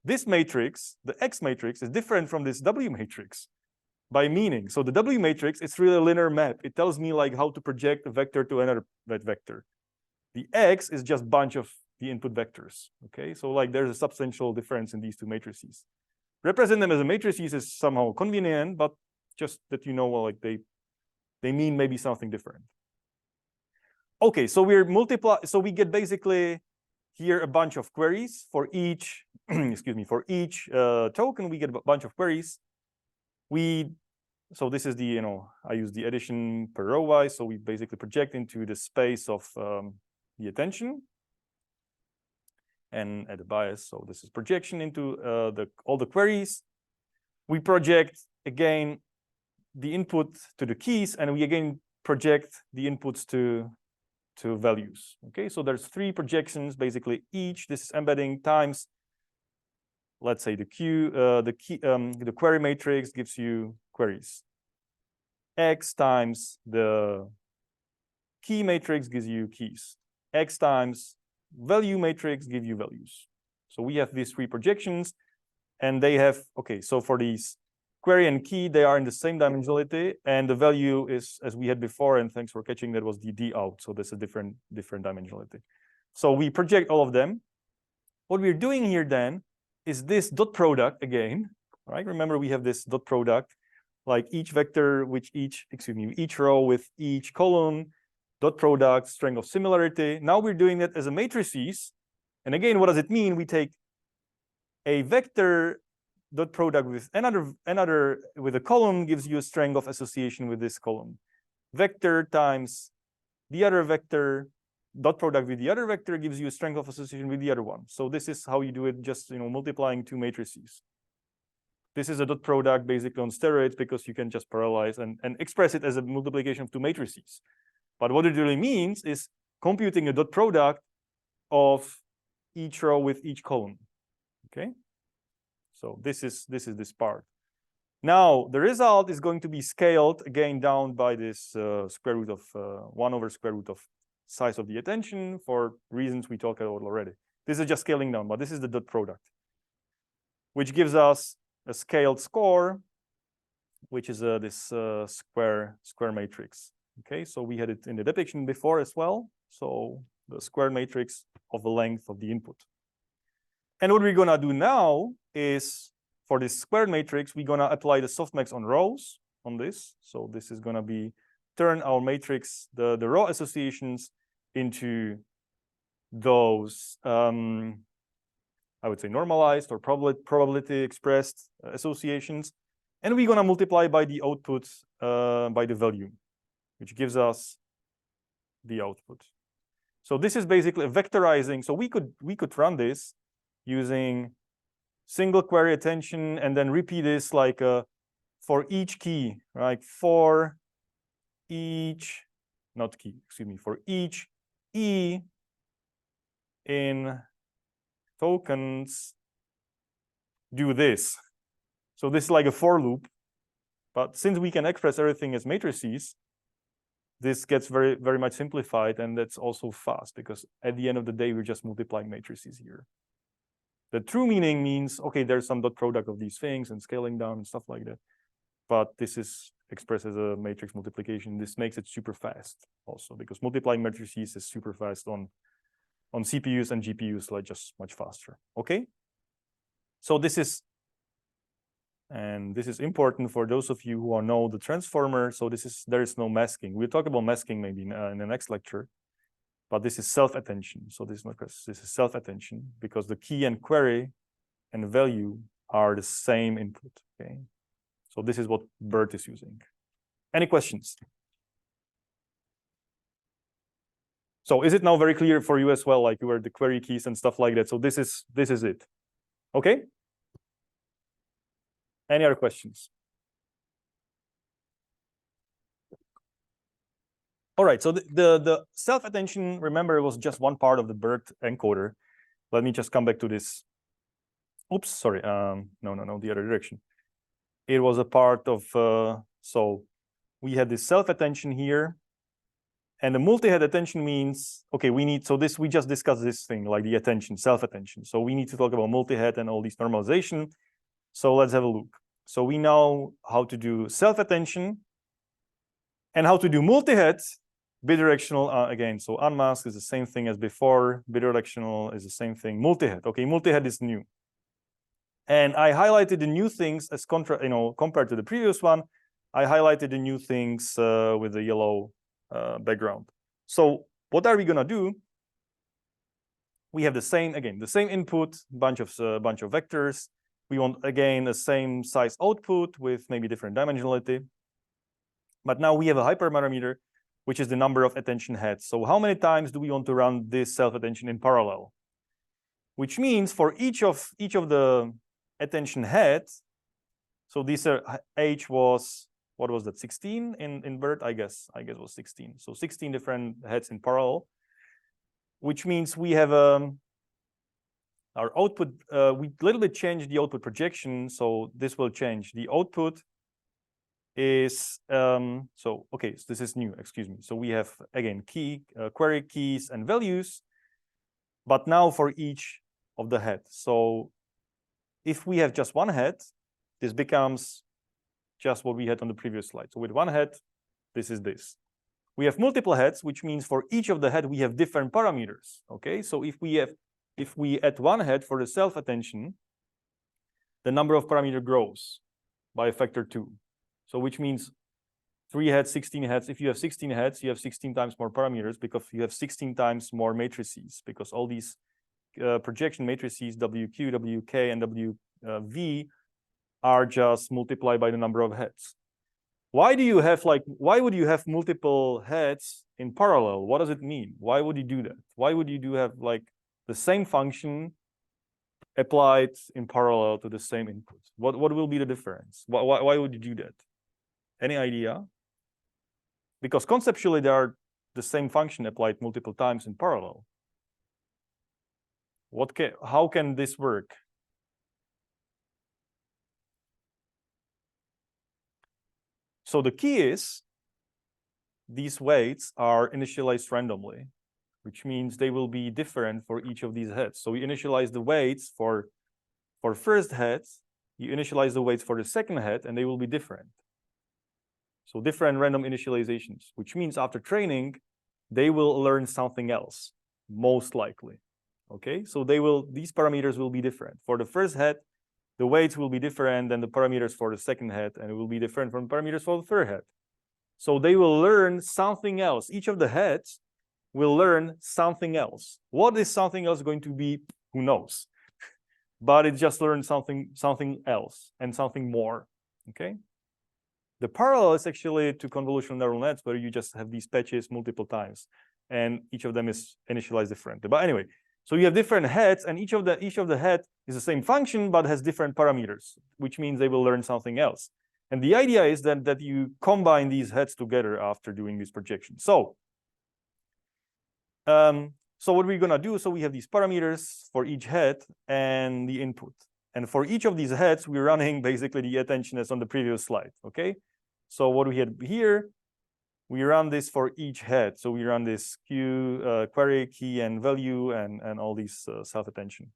This matrix, the X matrix, is different from this W matrix by meaning. So the W matrix, it's really a linear map. It tells me like how to project a vector to another vector. The X is just a bunch of the input vectors. Okay, so like there's a substantial difference in these two matrices. Represent them as a matrices is somehow convenient, but just that you know, well, like they mean maybe something different. Okay, so we get basically here a bunch of queries for each, excuse me, for each token, we get a bunch of queries. So this is the, I use the addition per row wise. So we basically project into the space of the attention and add a bias. So this is projection into all the queries. We project again the input to the keys, and we again project the inputs to values. Okay, so there's three projections basically each. This is embedding times, let's say the query matrix gives you queries. X times the key matrix gives you keys. X times value matrix gives you values. So we have these three projections, and they have, okay, so for these query and key, they are in the same dimensionality, and the value is as we had before, and thanks for catching that, was the D out. So this is different dimensionality. So we project all of them. What we're doing here then is this dot product again, right? Remember we have this dot product, like each vector, each row with each column, dot product, strength of similarity. Now we're doing that as a matrices. And again, what does it mean? We take a vector dot product with another with a column gives you a strength of association with this column. Vector times the other vector dot product with the other vector gives you a strength of association with the other one. So this is how you do it, just multiplying two matrices. This is a dot product basically on steroids because you can just parallelize and express it as a multiplication of two matrices. But what it really means is computing a dot product of each row with each column. Okay. So this is this part. Now the result is going to be scaled again down by this square root of 1 over square root of size of the attention for reasons we talked about already. This is just scaling down, but this is the dot product, which gives us a scaled score which is this square matrix. Okay, so we had it in the depiction before as well. So the square matrix of the length of the input. And what we're gonna do now is, for this squared matrix, we're gonna apply the softmax on rows on this. So this is gonna be turn our matrix, the row associations, into those I would say normalized or probability expressed associations, and we're gonna multiply by the output by the value, which gives us the output. So this is basically vectorizing. So we could run this using single query attention and then repeat this like for each key, right? For each, not key, excuse me, for each E in tokens, do this. So this is like a for loop, but since we can express everything as matrices, this gets very, very much simplified, and that's also fast because at the end of the day, we're just multiplying matrices here. The true meaning means, okay, there's some dot product of these things and scaling down and stuff like that, but this is expressed as a matrix multiplication. This makes it super fast also because multiplying matrices is super fast on CPUs and GPUs, like just much faster. Okay, so this is important for those of you who know the transformer. So there is no masking. We'll talk about masking maybe in the next lecture, but this is self-attention. So this is self-attention because the key and query and value are the same input. Okay, so this is what BERT is using. Any questions? So is it now very clear for you as well, like where the query keys and stuff like that? So this is it. Okay. Any other questions? All right. So the self-attention, remember, it was just one part of the BERT encoder. Let me just come back to this. Oops, sorry. No, the other direction. It was a part of. So we had this self-attention here. And the multi-head attention means, okay, we just discussed this thing, like the attention, self-attention. So we need to talk about multi-head and all these normalization. So let's have a look. So we know how to do self-attention and how to do multi-head, bidirectional again. So unmasked is the same thing as before. Bidirectional is the same thing. Multi-head, okay, multi-head is new. And I highlighted the new things as compared to the previous one. I highlighted the new things with the yellow background. So what are we gonna do? We have the same input, bunch of vectors. We want again the same size output with maybe different dimensionality. But now we have a hyperparameter, which is the number of attention heads. So how many times do we want to run this self-attention in parallel? Which means for each of the attention heads, so these are H was, what was that, 16 in BERT? I guess it was 16. So 16 different heads in parallel, which means we have our output. We a little bit changed the output projection, so this will change. The output is so this is new. Excuse me. So we have again query keys and values, but now for each of the heads. So if we have just one head, this becomes just what we had on the previous slide. So with one head, this is this. We have multiple heads, which means for each of the head we have different parameters. Okay, so if we add one head for the self-attention, the number of parameter grows by a factor 2. So which means 3 heads, 16 heads. If you have 16 heads, you have 16 times more parameters because you have 16 times more matrices, because all these projection matrices, WQ, WK, and WV, are just multiplied by the number of heads. Why would you have multiple heads in parallel? What does it mean? Why would you do that? Why would you have like the same function applied in parallel to the same input? What will be the difference? Why would you do that? Any idea? Because conceptually, they are the same function applied multiple times in parallel. How can this work? So the key is these weights are initialized randomly, which means they will be different for each of these heads. So we initialize the weights for first head, you initialize the weights for the second head, and they will be different. So different random initializations, which means after training, they will learn something else, most likely. Okay, so these parameters will be different. For the first head, the weights will be different than the parameters for the second head, and it will be different from parameters for the third head. So they will learn something else. Each of the heads will learn something else. What is something else going to be? Who knows? But it just learned something else and something more. Okay. The parallel is actually to convolutional neural nets, where you just have these patches multiple times, and each of them is initialized differently. But anyway, so you have different heads, and each of the head is the same function but has different parameters, which means they will learn something else. And the idea is that you combine these heads together after doing this projection. So what we're gonna do? So we have these parameters for each head and the input. And for each of these heads, we're running basically the attention as on the previous slide. Okay. So what we had here, we run this for each head. So we run this query, key, and value, and all these self-attention.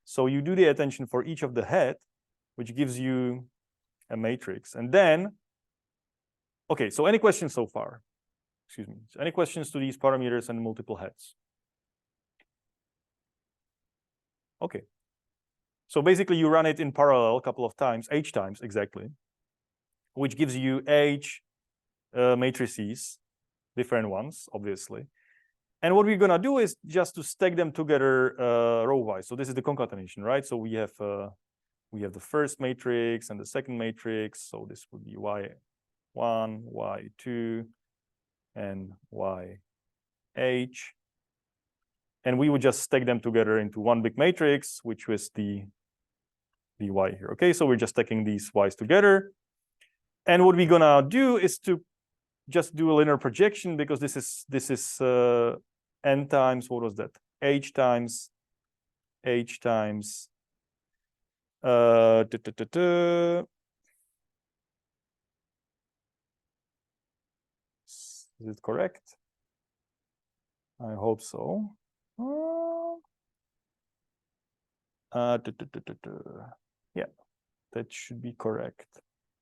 So you do the attention for each of the head, which gives you a matrix. And then, okay, so any questions so far? Excuse me. So any questions to these parameters and multiple heads? Okay. So basically you run it in parallel a couple of times, h times exactly, which gives you h matrices, different ones, obviously. And what we're gonna do is just to stack them together row-wise. So this is the concatenation, right? So we have the first matrix and the second matrix. So this would be y1, y2, and yh. And we would just stack them together into one big matrix, which was the y here. Okay, so we're just stacking these y's together. And what we're gonna do is to just do a linear projection, because this is n times, what was that? H times is it correct? I hope so. Yeah, that should be correct.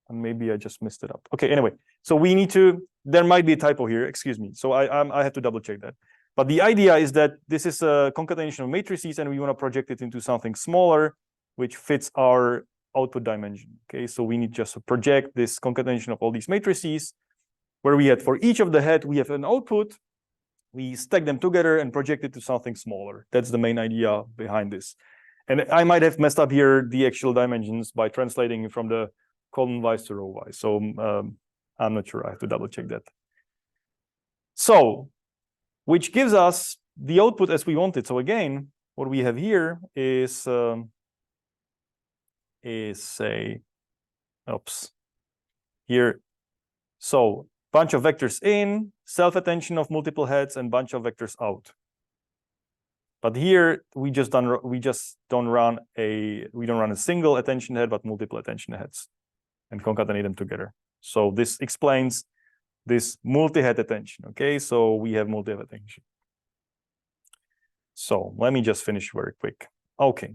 And maybe I just messed it up. Okay, anyway, so we need to, there might be a typo here, excuse me. So I have to double check that. But the idea is that this is a concatenation of matrices, and we want to project it into something smaller, which fits our output dimension. Okay, so we need just to project this concatenation of all these matrices, where we had for each of the head, we have an output. We stack them together and project it to something smaller. That's the main idea behind this. And I might have messed up here the actual dimensions by translating from the column-wise to row-wise. So I'm not sure. I have to double check that. So, which gives us the output as we want it. So again, what we have here is say, oops, here. So bunch of vectors in, self-attention of multiple heads, and bunch of vectors out. But here we don't run a single attention head, but multiple attention heads, and concatenate them together. So this explains this multi-head attention. Okay, so we have multi-head attention. So let me just finish very quick. Okay.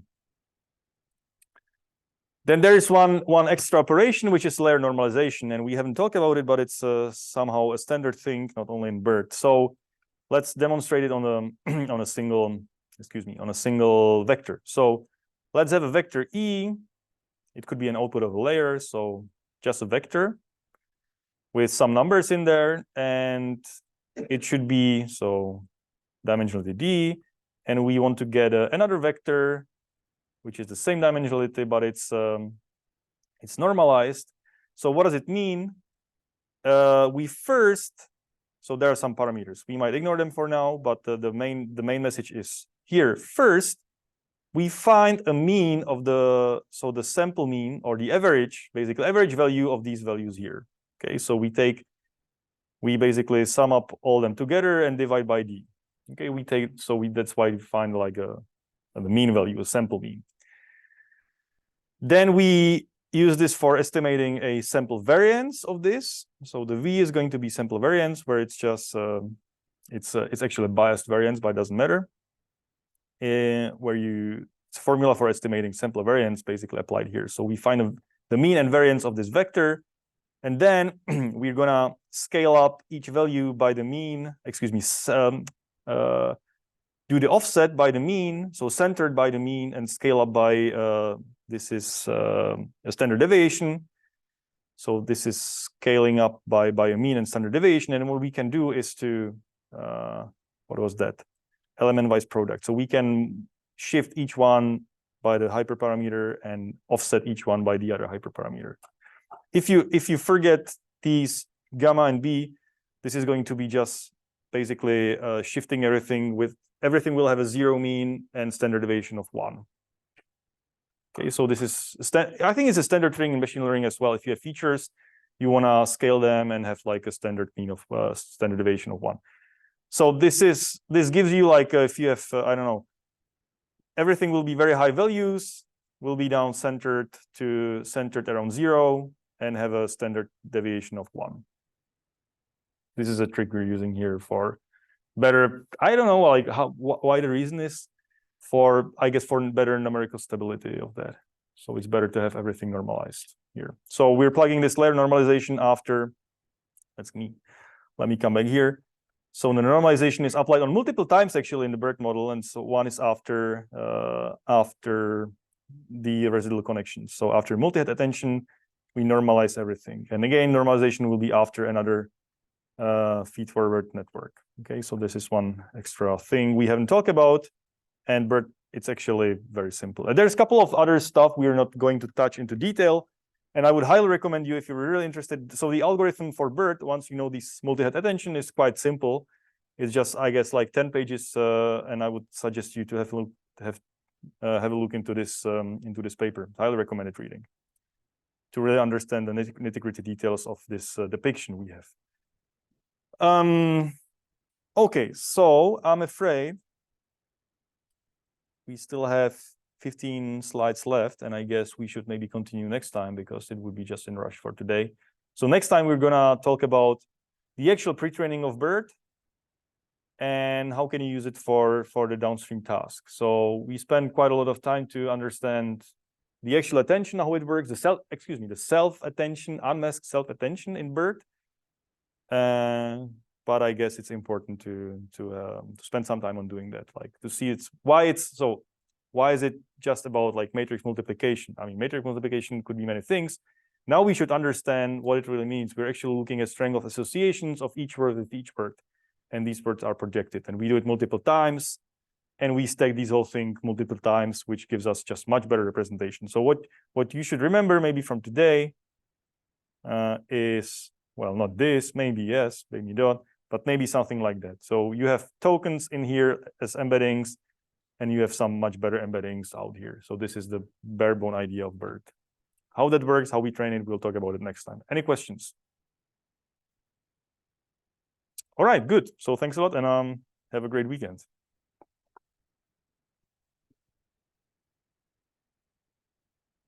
Then there is one extra operation, which is layer normalization, and we haven't talked about it, but it's somehow a standard thing, not only in BERT. So let's demonstrate it on a single vector. So let's have a vector E. It could be an output of a layer, so just a vector with some numbers in there, and it should be so dimensionality D, and we want to get another vector, which is the same dimensionality, but it's normalized. So what does it mean? So there are some parameters. We might ignore them for now, but the main message is here. First, we find a mean of the sample mean, or the average, basically average value of these values here. Okay, so we basically sum up all them together and divide by D. Okay, that's why we find like the mean value, a sample mean. Then we use this for estimating a sample variance of this. So the V is going to be sample variance, where it's just it's actually a biased variance, but it doesn't matter. It's a formula for estimating sample variance basically applied here. So we find the mean and variance of this vector, And then we're gonna scale up each value by the mean, do the offset by the mean, so centered by the mean, and scale up by, this is a standard deviation. So this is scaling up by a mean and standard deviation. And what we can do is to, what was that? Element-wise product. So we can shift each one by the hyperparameter and offset each one by the other hyperparameter. If you forget these gamma and b, this is going to be just basically shifting everything with, everything will have a 0 mean and standard deviation of 1. Okay, so this is, I think it's a standard thing in machine learning as well. If you have features, you want to scale them and have like a standard mean of standard deviation of 1. So this gives you like, if you have, I don't know, everything will be very high values, will be down centered around 0 and have a standard deviation of 1. This is a trick we're using here for better, I don't know, like why the reason is for, I guess, for better numerical stability of that. So it's better to have everything normalized here. So we're plugging this layer normalization after, let me come back here. So the normalization is applied on multiple times actually in the BERT model, and so one is after the residual connections. So after multi-head attention, we normalize everything. And again, normalization will be after another feed-forward network. Okay, so this is one extra thing we haven't talked about. And BERT, it's actually very simple. There's a couple of other stuff we are not going to touch into detail. And I would highly recommend you if you're really interested. So the algorithm for BERT, once you know this multi-head attention, is quite simple. It's just, I guess, like 10 pages. And I would suggest you to have a look into this paper. Highly recommended reading to really understand the nitty-gritty details of this depiction we have. Okay, so I'm afraid we still have 15 slides left, and I guess we should maybe continue next time because it would be just in rush for today. So next time we're gonna talk about the actual pre-training of BERT and how can you use it for the downstream task. So we spend quite a lot of time to understand the actual attention, how it works, the self-attention, unmasked self-attention in BERT. But I guess it's important to spend some time on doing that, like to see why is it just about like matrix multiplication? I mean, matrix multiplication could be many things. Now we should understand what it really means. We're actually looking at strength of associations of each word with each word, and these words are projected, and we do it multiple times, and we stack these whole thing multiple times, which gives us just much better representation. So what you should remember maybe from today is, well, not this, maybe yes, maybe not, but maybe something like that. So you have tokens in here as embeddings, and you have some much better embeddings out here. So this is the bare bone idea of BERT. How that works, how we train it, we'll talk about it next time. Any questions? All right, good. So thanks a lot, and have a great weekend.